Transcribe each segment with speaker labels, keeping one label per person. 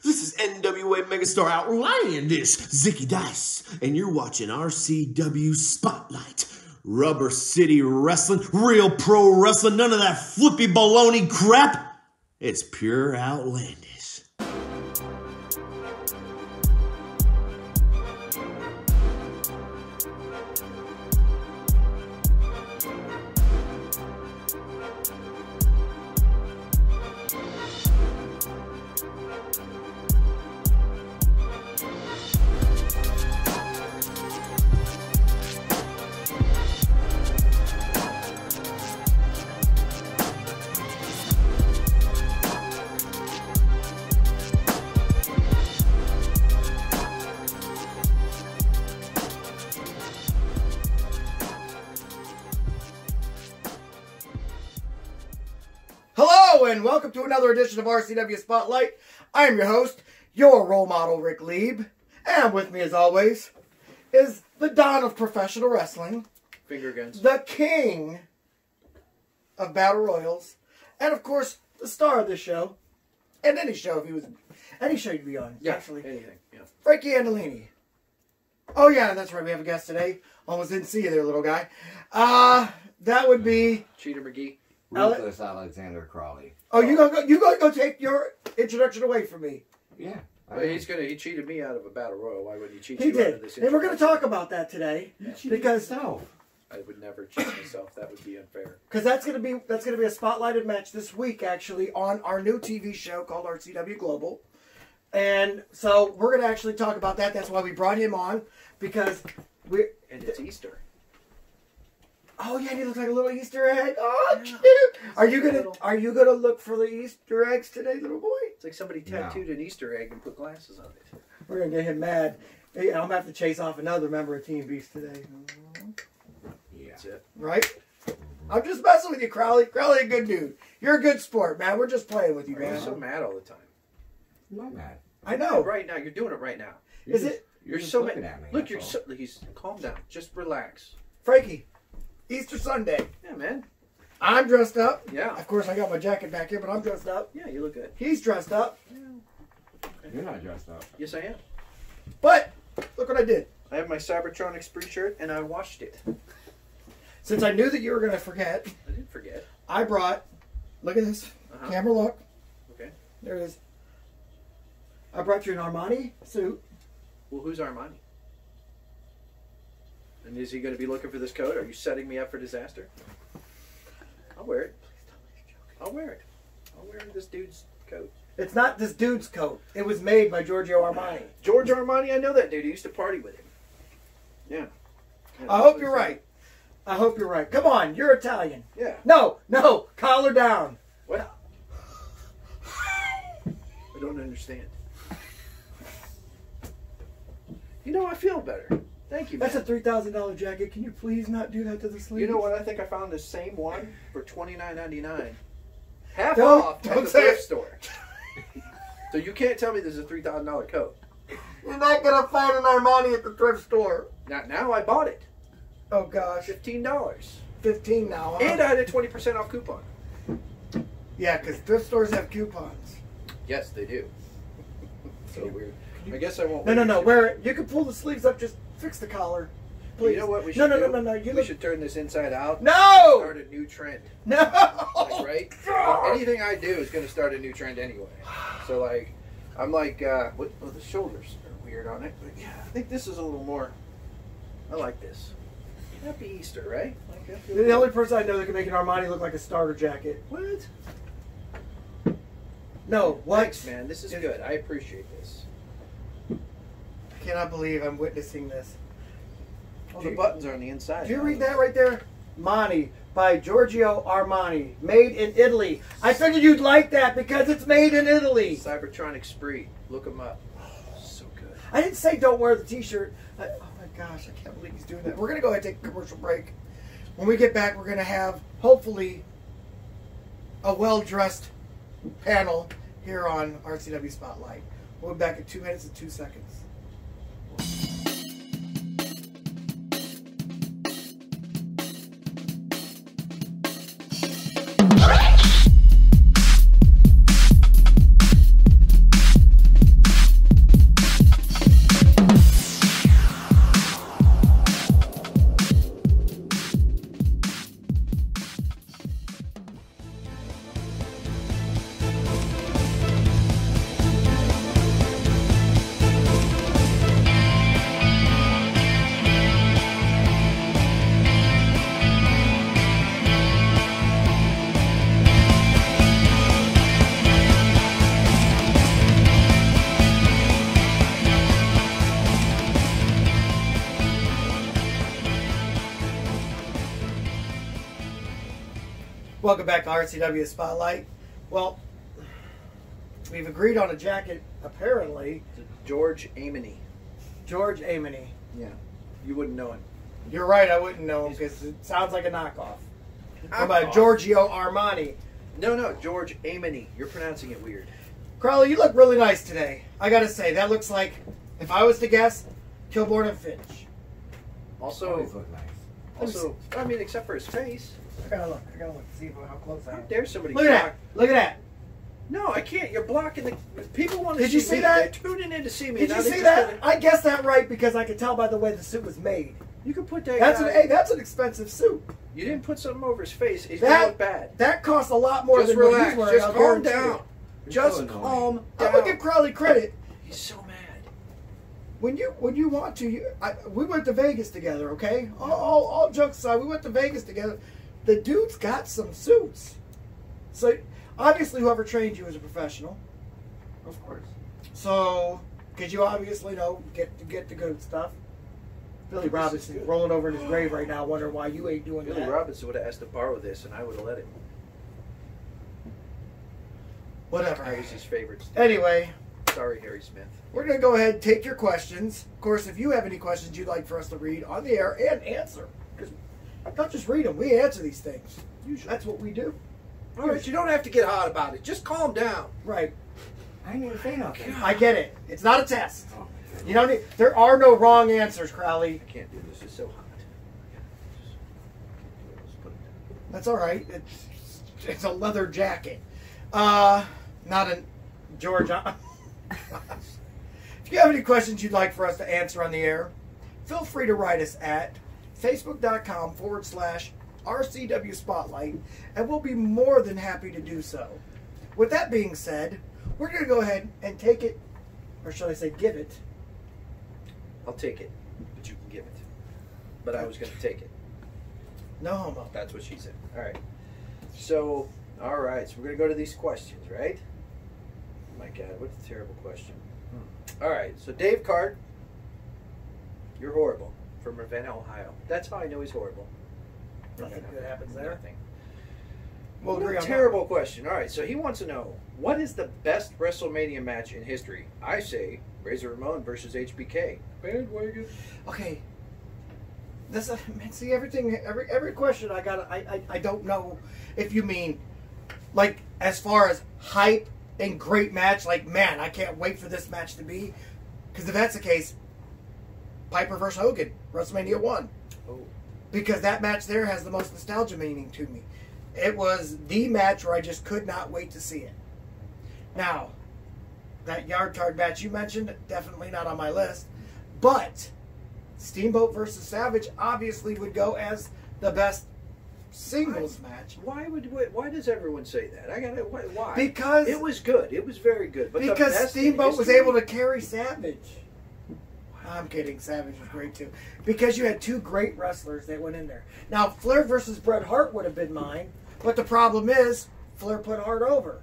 Speaker 1: This is NWA Megastar Outlandish Zicky Dice, and you're watching RCW Spotlight. Rubber City Wrestling, real pro wrestling, none of that flippy baloney crap. It's pure outlandish.
Speaker 2: And welcome to another edition of RCW Spotlight. I am your host, your role model, Ric Lieb. And with me, as always, is the Don of professional wrestling.
Speaker 3: Finger guns.
Speaker 2: The king of battle royals. And, of course, the star of this show. And any show if he was... Any show you'd be on,
Speaker 3: yeah,
Speaker 2: actually.
Speaker 3: Anything, yeah.
Speaker 2: Frankie Andolini. Oh, yeah, that's right. We have a guest today. Almost didn't see you there, little guy. That would be...
Speaker 3: Cheater McGee.
Speaker 4: Ruthless Alexander Crowley.
Speaker 2: Oh, you gonna go take your introduction away from me?
Speaker 4: Yeah.
Speaker 3: Well, he cheated me out of a battle royal. Why would he cheat
Speaker 2: you
Speaker 3: out
Speaker 2: did.
Speaker 3: of this?
Speaker 2: And we're going to talk about that today because
Speaker 3: I would never cheat myself. That would be unfair.
Speaker 2: Because that's gonna be a spotlighted match this week, actually, on our new TV show called RCW Global. And so we're going to actually talk about that. That's why we brought him on, because
Speaker 3: and it's Easter.
Speaker 2: Oh yeah, and he looks like a little Easter egg. Oh,
Speaker 3: yeah.
Speaker 2: Cute. Are you gonna look for the Easter eggs today, little boy?
Speaker 3: It's like somebody tattooed an Easter egg and put glasses on it.
Speaker 2: We're gonna get him mad. Hey, I'm gonna have to chase off another member of Team Beast today.
Speaker 3: Yeah. That's it.
Speaker 2: Right? I'm just messing with you, Crowley. Crowley, a good dude. You're a good sport, man. We're just playing with you, man.
Speaker 3: You're so mad all the time.
Speaker 4: I'm not mad.
Speaker 2: I know.
Speaker 3: Right now, you're doing it right now.
Speaker 4: You're
Speaker 3: so
Speaker 4: looking
Speaker 3: mad.
Speaker 4: at me.
Speaker 3: Look, he's calm down. Just relax.
Speaker 2: Frankie, Easter Sunday.
Speaker 3: Yeah, man.
Speaker 2: I'm dressed up.
Speaker 3: Yeah.
Speaker 2: Of course, I got my jacket back here, but I'm dressed up.
Speaker 3: Yeah, you look good.
Speaker 2: He's dressed up.
Speaker 3: Yeah. Okay.
Speaker 4: You're not dressed up.
Speaker 3: Yes, I am.
Speaker 2: But look what I did.
Speaker 3: I have my Cybertronic Spree shirt, and I washed it.
Speaker 2: Since I knew that you were going to forget,
Speaker 3: I didn't forget.
Speaker 2: I brought, look at this, camera look.
Speaker 3: Okay.
Speaker 2: There it is. I brought you an Armani suit.
Speaker 3: Well, who's Armani? And is he going to be looking for this coat? Are you setting me up for disaster? I'll wear it. Please tell me you're joking. I'll wear it. I'll wear this dude's coat.
Speaker 2: It's not this dude's coat. It was made by Giorgio Armani.
Speaker 3: Giorgio Armani, I know that dude. I used to party with him. Yeah.
Speaker 2: I hope you're right. I hope you're right. Come on, you're Italian.
Speaker 3: Yeah.
Speaker 2: No, collar down.
Speaker 3: What? I don't understand. You know, I feel better. Thank you, man.
Speaker 2: That's a $3,000 jacket. Can you please not do that to the sleeves?
Speaker 3: You know what? I think I found the same one for $29.99. Half
Speaker 2: Don't
Speaker 3: off at the
Speaker 2: say
Speaker 3: thrift
Speaker 2: it.
Speaker 3: store. So you can't tell me this is a $3,000 coat.
Speaker 2: You're not going to find an Armani at the thrift store.
Speaker 3: Now I bought it.
Speaker 2: Oh, gosh.
Speaker 3: $15.
Speaker 2: $15 now, huh?
Speaker 3: And I had a 20% off coupon.
Speaker 2: Yeah, because thrift stores have coupons.
Speaker 3: Yes, they do. So weird. I guess I won't.
Speaker 2: No. Wear it. You can pull the sleeves up. Just fix the collar. Please.
Speaker 3: You know what we should do?
Speaker 2: No.
Speaker 3: We should turn this inside out.
Speaker 2: No!
Speaker 3: Start a new trend.
Speaker 2: No!
Speaker 3: Like, right? Like, anything I do is going to start a new trend anyway. So, like, I'm like, the shoulders are weird on it. But yeah, I think this is a little more. I like this. Happy Easter, right? Like,
Speaker 2: You're the only person I know that can make an Armani look like a starter jacket.
Speaker 3: What?
Speaker 2: No, what?
Speaker 3: Thanks, man. This is good. I appreciate this.
Speaker 2: I cannot believe I'm witnessing this.
Speaker 3: Oh, the buttons are on the inside.
Speaker 2: Do you read that right there? Mani by Giorgio Armani. Made in Italy. I figured you'd like that because it's made in Italy.
Speaker 3: Cybertronic Spree. Look them up. So good.
Speaker 2: I didn't say don't wear the t-shirt. Oh my gosh, I can't believe he's doing that. We're going to go ahead and take a commercial break. When we get back, we're going to have, hopefully, a well-dressed panel here on RCW Spotlight. We'll be back in 2 minutes and 2 seconds. Welcome back to RCW Spotlight. Well, we've agreed on a jacket, apparently.
Speaker 3: George Amony.
Speaker 2: George Amony.
Speaker 3: Yeah. You wouldn't know him.
Speaker 2: You're right, I wouldn't know him because it sounds like a knockoff. From
Speaker 3: Knockoff.
Speaker 2: Giorgio Armani.
Speaker 3: No, George Amony. You're pronouncing it weird.
Speaker 2: Crowley, you look really nice today. I gotta say, that looks like, if I was to guess, Kilborn and Finch.
Speaker 3: Also,
Speaker 4: Always look nice.
Speaker 3: I mean, except for his face.
Speaker 2: I gotta look to see how close I
Speaker 3: How
Speaker 2: am.
Speaker 3: dare somebody
Speaker 2: Look at that. Look at that.
Speaker 3: No, I can't. You're blocking the people want to
Speaker 2: Did you
Speaker 3: see
Speaker 2: see
Speaker 3: me.
Speaker 2: that?
Speaker 3: They're tuning in to see me.
Speaker 2: Did
Speaker 3: Now
Speaker 2: you
Speaker 3: they
Speaker 2: see
Speaker 3: just
Speaker 2: that?
Speaker 3: gotta-
Speaker 2: I guessed that right because I could tell by the way the suit was made.
Speaker 3: You could put that
Speaker 2: That's
Speaker 3: guy.
Speaker 2: hey, that's an expensive suit.
Speaker 3: You didn't put something over his face. He's gonna look bad.
Speaker 2: That costs a lot more
Speaker 3: Just
Speaker 2: than what
Speaker 3: relax.
Speaker 2: he's wearing.
Speaker 3: Just
Speaker 2: I'll
Speaker 3: calm
Speaker 2: guarantee
Speaker 3: down.
Speaker 2: you.
Speaker 3: Just
Speaker 4: so annoying.
Speaker 3: calm
Speaker 2: I'm
Speaker 3: down.
Speaker 2: gonna give Crowley credit.
Speaker 3: He's so mad.
Speaker 2: When you want to, we went to Vegas together, okay? All jokes aside, we went to Vegas together. The dude's got some suits. So, obviously, whoever trained you is a professional.
Speaker 4: Of course.
Speaker 2: So, because you obviously know, get the good stuff. Billy Robinson is rolling over in his grave right now, wondering why you ain't doing
Speaker 3: Billy
Speaker 2: that.
Speaker 3: Robinson would have asked to borrow this, and I would have let him.
Speaker 2: Whatever.
Speaker 3: I was his favorite.
Speaker 2: Anyway,
Speaker 3: Sorry, Harry Smith.
Speaker 2: we're going to go ahead and take your questions. Of course, if you have any questions you'd like for us to read on the air and answer, because not just read them, we answer these things.
Speaker 3: Usually.
Speaker 2: That's what we do.
Speaker 3: All right, you don't have to get hot about it. Just calm down.
Speaker 2: Right.
Speaker 4: I didn't even say nothing.
Speaker 2: I get it. It's not a test.
Speaker 4: Oh, my God.
Speaker 2: You don't need, there are no wrong answers, Crowley.
Speaker 3: I can't do this. It's so hot. Just put it down.
Speaker 2: That's all right. It's a leather jacket. Not a George. If you have any questions you'd like for us to answer on the air, feel free to write us at facebook.com/RCW Spotlight, and we'll be more than happy to do so. With that being said, we're going to go ahead and take it, or should I say give it.
Speaker 3: I'll take it, but you can give it. But I was going to take it.
Speaker 2: No homo.
Speaker 3: That's what she said. All right. So, all right. So we're going to go to these questions, right? Oh my God, what a terrible question. All right. So Dave Card, you're horrible, from Ravenna, Ohio. That's how I know he's horrible.
Speaker 2: Nothing good happens there.
Speaker 3: Nothing.
Speaker 2: We'll
Speaker 3: What
Speaker 2: agree
Speaker 3: a
Speaker 2: on that.
Speaker 3: terrible question. All right, so he wants to know, what is the best WrestleMania match in history? I say Razor Ramon versus HBK. Bandwagon.
Speaker 2: Okay. This see every question I got. I don't know if you mean like as far as hype and great match. Like man, I can't wait for this match to be. Because if that's the case, Piper versus Hogan, WrestleMania 1.
Speaker 3: Oh.
Speaker 2: Because that match there has the most nostalgia meaning to me. It was the match where I just could not wait to see it. Now, that yard card match you mentioned, definitely not on my list. But Steamboat versus Savage obviously would go as the best singles match.
Speaker 3: Why does everyone say that? I gotta why?
Speaker 2: Because
Speaker 3: it was good. It was very good. But the
Speaker 2: because
Speaker 3: best in
Speaker 2: Steamboat was
Speaker 3: history?
Speaker 2: able to carry Savage. I'm kidding. Savage was great too. Because you had two great wrestlers that went in there. Now, Flair versus Bret Hart would have been mine. But the problem is, Flair put Hart over.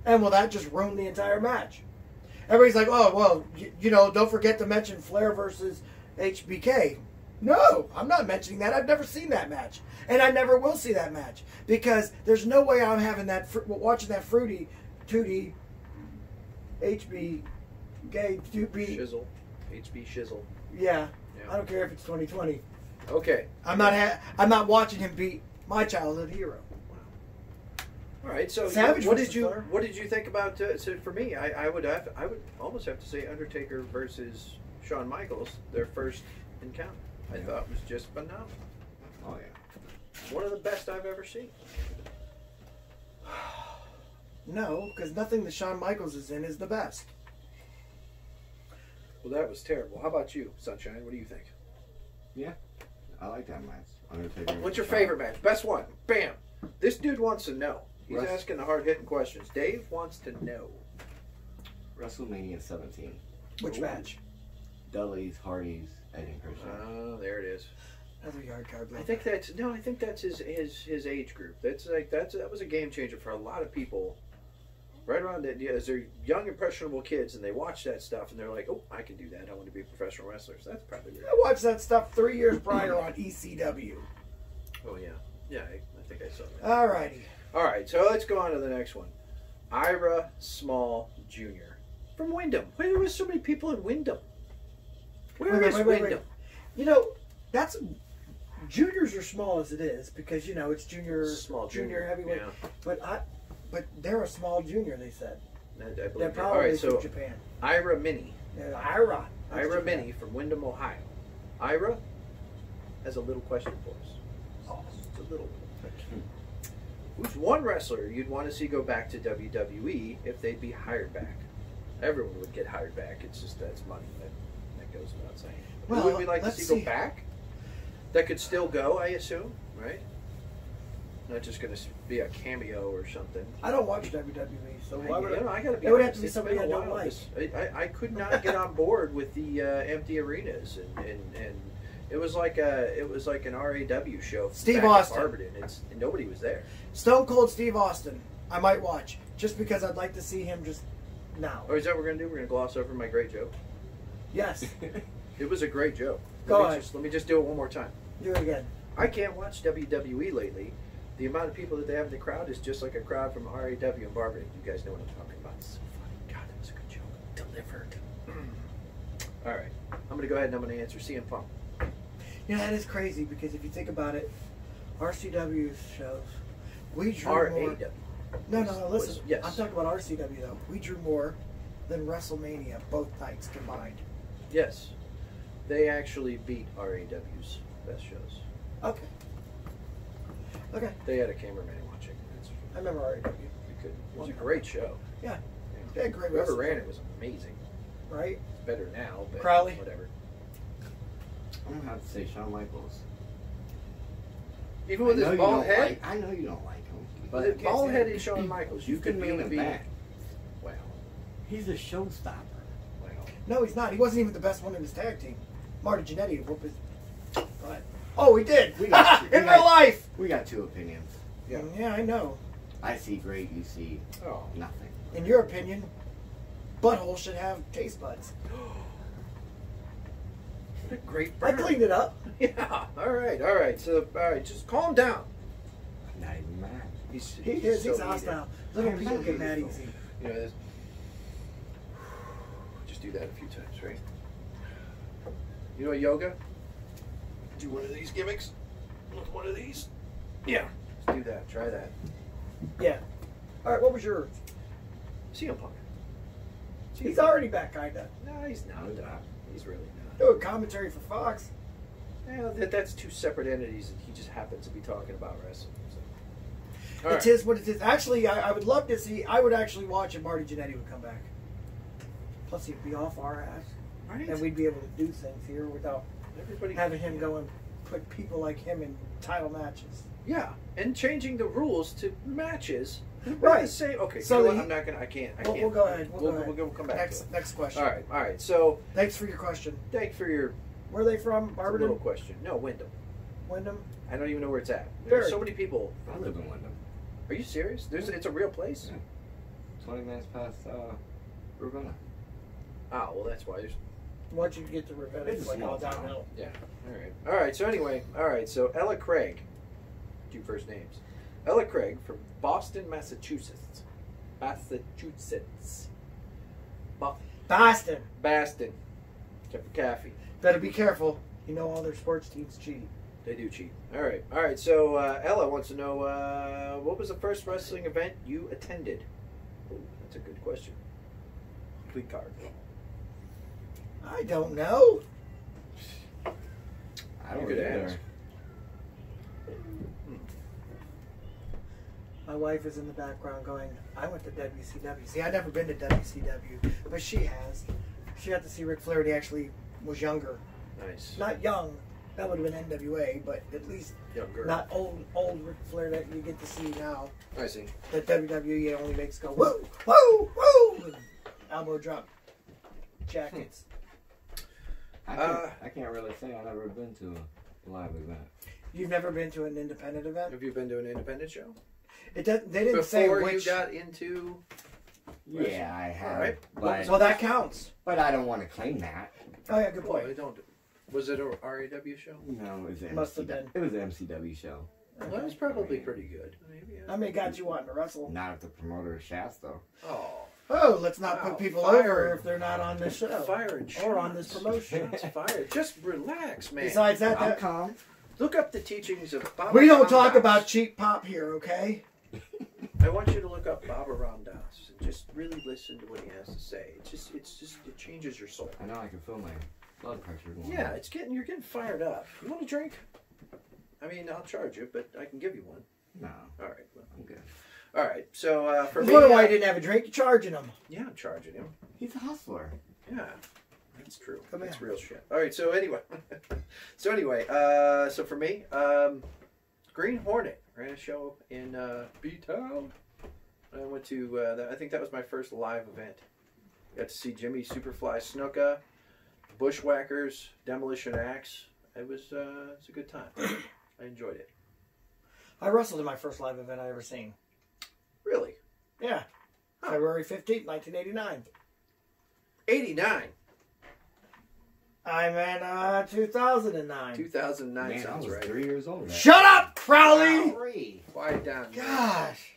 Speaker 2: And, well, that just ruined the entire match. Everybody's like, oh, well, you know, don't forget to mention Flair versus HBK. No, I'm not mentioning that. I've never seen that match. And I never will see that match. Because there's no way I'm having that, watching that fruity, tooty, HBK, 2B.
Speaker 3: Shizzle. HB Shizzle.
Speaker 2: Yeah,
Speaker 3: Yeah.
Speaker 2: I don't care if it's 2020.
Speaker 3: Okay.
Speaker 2: I'm not watching him beat my childhood hero.
Speaker 3: All right. So
Speaker 2: Savage
Speaker 3: what
Speaker 2: versus
Speaker 3: did you
Speaker 2: Flair.
Speaker 3: what did you think about? So for me, I would almost have to say Undertaker versus Shawn Michaels, their first encounter. I thought was just phenomenal.
Speaker 4: Oh, yeah.
Speaker 3: One of the best I've ever seen.
Speaker 2: No, because nothing that Shawn Michaels is in is the best.
Speaker 3: Well, that was terrible. How about you, Sunshine? What do you think?
Speaker 4: Yeah. I like that match. Undertaker.
Speaker 3: What's your favorite match? Best one. Bam. This dude wants to know. He's
Speaker 4: Rest-
Speaker 3: asking the hard-hitting questions. Dave wants to know.
Speaker 4: WrestleMania 17.
Speaker 2: Which
Speaker 3: Ooh.
Speaker 2: match?
Speaker 4: Dudley's, Hardy's, Edge and Christian.
Speaker 3: Oh, there it is.
Speaker 2: Another yard card.
Speaker 3: I think that's his age group. That was a game changer for a lot of people. Right around that, as they're young impressionable kids and they watch that stuff and they're like, oh, I can do that. I want to be a professional wrestler. So that's probably
Speaker 2: I watched that stuff 3 years prior on ECW.
Speaker 3: Oh yeah, yeah. I think think I saw that.
Speaker 2: Alrighty.
Speaker 3: All right, so let's go on to the next one. Ira Small Jr. from Wyndham. Why there was so many people in Wyndham? Where is Wyndham?
Speaker 2: You know, that's juniors are small as it is because you know it's
Speaker 3: Small
Speaker 2: junior heavyweight.
Speaker 3: Yeah.
Speaker 2: But they're a small junior. They said
Speaker 3: I believe
Speaker 2: they're
Speaker 3: it.
Speaker 2: probably
Speaker 3: All right,
Speaker 2: from
Speaker 3: so
Speaker 2: Japan.
Speaker 3: Ira Mini.
Speaker 2: Ira.
Speaker 3: Ira Mini from Wyndham, Ohio. Ira has a little question for us. Oh, it's a little question. Who's one wrestler you'd want to see go back to WWE if they'd be hired back? Everyone would get hired back. It's just that's money. That goes without saying.
Speaker 2: Well,
Speaker 3: who would we like to
Speaker 2: let's
Speaker 3: see
Speaker 2: see.
Speaker 3: go back? That could still go, I assume, right? Not just going to be a cameo or something.
Speaker 2: I don't watch WWE, so why would
Speaker 3: I gotta be
Speaker 2: it would
Speaker 3: honest,
Speaker 2: have to be
Speaker 3: it's
Speaker 2: somebody
Speaker 3: been a
Speaker 2: I don't
Speaker 3: while.
Speaker 2: like.
Speaker 3: I could not get on board with the empty arenas, and it was like an RAW show.
Speaker 2: Steve
Speaker 3: back in
Speaker 2: Austin.
Speaker 3: Barberton. And nobody was there.
Speaker 2: Stone Cold Steve Austin, I might watch just because I'd like to see him just now.
Speaker 3: Or is that what we're gonna do? We're gonna gloss over my great joke.
Speaker 2: Yes,
Speaker 3: It was a great joke.
Speaker 2: Go ahead.
Speaker 3: Let me just do it one more time.
Speaker 2: do it again.
Speaker 3: I can't watch WWE lately. The amount of people that they have in the crowd is just like a crowd from RAW and Barberton. You guys know what I'm talking about. It's so funny. God, that was a good joke. Delivered. All right. I'm going to go ahead and I'm going to answer CM Punk.
Speaker 2: You know, that is crazy because if you think about it, RCW shows, we drew
Speaker 3: RAW.
Speaker 2: more. No, listen.
Speaker 3: Yes.
Speaker 2: I'm talking about RCW though. We drew more than WrestleMania both nights combined.
Speaker 3: Yes. They actually beat RAW's best shows.
Speaker 2: Okay. Okay.
Speaker 3: They had a cameraman watching.
Speaker 2: I remember RAW.
Speaker 3: It was a great show.
Speaker 2: Yeah. They had great
Speaker 3: Whoever
Speaker 2: wrestling.
Speaker 3: ran it was amazing.
Speaker 2: Right?
Speaker 3: It's better now, but
Speaker 2: Crowley?
Speaker 3: whatever.
Speaker 4: I'm gonna have to say Shawn Michaels.
Speaker 3: Even with his bald head?
Speaker 4: I know you don't like him.
Speaker 3: But with bald-headed Shawn Michaels, you could
Speaker 4: bring
Speaker 3: really
Speaker 4: him
Speaker 3: be...
Speaker 4: back.
Speaker 3: Wow.
Speaker 4: He's a showstopper.
Speaker 3: Wow.
Speaker 2: No, he's not. He wasn't even the best one in his tag team. Marty Jannetty would whoop his. Go ahead. Oh, he did.
Speaker 4: We got
Speaker 2: In real life.
Speaker 4: We got two opinions.
Speaker 3: Yeah.
Speaker 2: Yeah, I know.
Speaker 4: I see great. You see
Speaker 3: Oh.
Speaker 4: nothing.
Speaker 2: In your opinion, butthole should have taste buds.
Speaker 3: What a great
Speaker 2: I
Speaker 3: burn.
Speaker 2: cleaned it up.
Speaker 3: Yeah. All right. So, all right, just calm down.
Speaker 4: I'm not even mad.
Speaker 3: He's
Speaker 2: He's
Speaker 3: so
Speaker 2: hostile. Little
Speaker 4: I'm
Speaker 2: people
Speaker 4: not
Speaker 2: get mad
Speaker 4: evil.
Speaker 2: easy.
Speaker 3: You know, just do that a few times, right? You know yoga? Do one of these gimmicks with one of these. Yeah. Let's do that. Try that.
Speaker 2: Yeah. All right, what was yours?
Speaker 3: CM Punk.
Speaker 2: He's already back, kinda.
Speaker 3: No, he's not. He's really not.
Speaker 2: Doing commentary for Fox.
Speaker 3: Yeah, that's two separate entities, and he just happens to be talking about wrestling. So.
Speaker 2: It is what it is. Actually, I would love to see. I would actually watch if Marty Jannetty would come back. Plus, he'd be off our ass,
Speaker 3: Right.
Speaker 2: and we'd be able to do things here without
Speaker 3: Everybody
Speaker 2: having him go and put people like him in title matches.
Speaker 3: Yeah, and changing the rules to matches.
Speaker 2: Right.
Speaker 3: Say okay.
Speaker 2: So
Speaker 3: So you know what?
Speaker 2: he-
Speaker 3: I'm not gonna. I can't. I
Speaker 2: We'll
Speaker 3: can't.
Speaker 2: go ahead.
Speaker 3: We'll come back. to it.
Speaker 2: Next question.
Speaker 3: All right. So
Speaker 2: Thanks for your question.
Speaker 3: thanks for your
Speaker 2: Where are they from?
Speaker 3: little
Speaker 2: Barberton?
Speaker 3: question. No, Wyndham.
Speaker 2: Wyndham?
Speaker 3: I don't even know where it's at.
Speaker 2: Very.
Speaker 3: There's so many people.
Speaker 4: I live in Wyndham.
Speaker 3: Are you serious? It's a real place.
Speaker 4: Yeah. 20 minutes past Ravenna.
Speaker 3: Oh well, that's why. There's
Speaker 2: Once you get to Ravenna,
Speaker 4: It's
Speaker 2: it's
Speaker 4: a
Speaker 2: like all
Speaker 4: small town.
Speaker 2: downhill.
Speaker 3: yeah. All right. So anyway, So Ella Craig. Two first names. Ella Craig from Boston, Massachusetts.
Speaker 2: Boston.
Speaker 3: Baston. Caffey.
Speaker 2: Better be careful. You know all their sports teams cheat.
Speaker 3: They do cheat. All right. So Ella wants to know what was the first wrestling event you attended? Ooh, that's a good question. Complete card.
Speaker 2: I don't know.
Speaker 4: I don't
Speaker 3: You could
Speaker 4: either.
Speaker 3: ask.
Speaker 2: My wife is in the background going, I went to WCW. See, I've never been to WCW, but she has. She got to see Ric Flair when he actually was younger.
Speaker 3: Nice.
Speaker 2: Not young. That would have been NWA, but at least
Speaker 3: Younger.
Speaker 2: not old Ric Flair that you get to see now.
Speaker 3: I see.
Speaker 2: That WWE only makes go, woo, woo, woo, and elbow drop jackets.
Speaker 4: I can't really say I've ever been to a live event.
Speaker 2: You've never been to an independent event?
Speaker 3: Have you been to an independent show?
Speaker 2: It doesn't. They didn't say
Speaker 3: Before
Speaker 2: which.
Speaker 3: you got into...
Speaker 4: Yeah, I have.
Speaker 3: Alright.
Speaker 4: But,
Speaker 2: Well, that counts.
Speaker 4: but I don't want to claim that.
Speaker 2: Oh yeah, good
Speaker 3: Well,
Speaker 2: point.
Speaker 3: they don't. Was it a RAW show?
Speaker 4: No, it was an
Speaker 2: Must have been.
Speaker 4: It was an MCW show.
Speaker 3: Well, that's probably pretty good. Maybe.
Speaker 2: How many guys you want to wrestle?
Speaker 4: Not if the promoter is Shaz, though.
Speaker 2: Oh, let's not
Speaker 3: Wow,
Speaker 2: put people
Speaker 3: fire.
Speaker 2: over if they're not on this show
Speaker 3: Firing
Speaker 2: or on this promotion.
Speaker 3: Shots fired. Just relax, man.
Speaker 2: Besides that,
Speaker 4: I'm calm.
Speaker 3: Look up the teachings of Baba
Speaker 2: we don't
Speaker 3: Ram
Speaker 2: talk
Speaker 3: Das.
Speaker 2: about cheap pop here, okay?
Speaker 3: I want you to look up Baba Ram Das and just really listen to what he has to say. It changes your soul.
Speaker 4: I know I can feel my blood pressure going
Speaker 3: Yeah,
Speaker 4: up.
Speaker 3: you're getting fired up. You want a drink? I mean, I'll charge you, but I can give you one.
Speaker 4: No,
Speaker 3: All right. Well,
Speaker 4: I'm good.
Speaker 3: all right. So for
Speaker 2: I
Speaker 3: me,
Speaker 2: wonder why he didn't have a drink. You're charging him.
Speaker 3: yeah, I'm charging him.
Speaker 4: He's a hustler.
Speaker 3: Yeah, that's true.
Speaker 2: Come
Speaker 3: That's
Speaker 2: here.
Speaker 3: real shit. All right. So anyway, so for me, Green Hornet ran a show in B-Town. I went to. I think that was my first live event. Got to see Jimmy Superfly Snuka, Bushwhackers, Demolition Axe. It was it's a good time. I enjoyed it.
Speaker 2: I wrestled in my first live event I ever seen.
Speaker 3: Really?
Speaker 2: Yeah. February 15th, 1989.
Speaker 3: 89.
Speaker 2: I'm in 2009.
Speaker 3: 2009
Speaker 4: Man, I
Speaker 3: sounds
Speaker 4: was
Speaker 3: right.
Speaker 4: 3 years old.
Speaker 2: Shut up, Crowley!
Speaker 3: Quiet down.
Speaker 2: Gosh.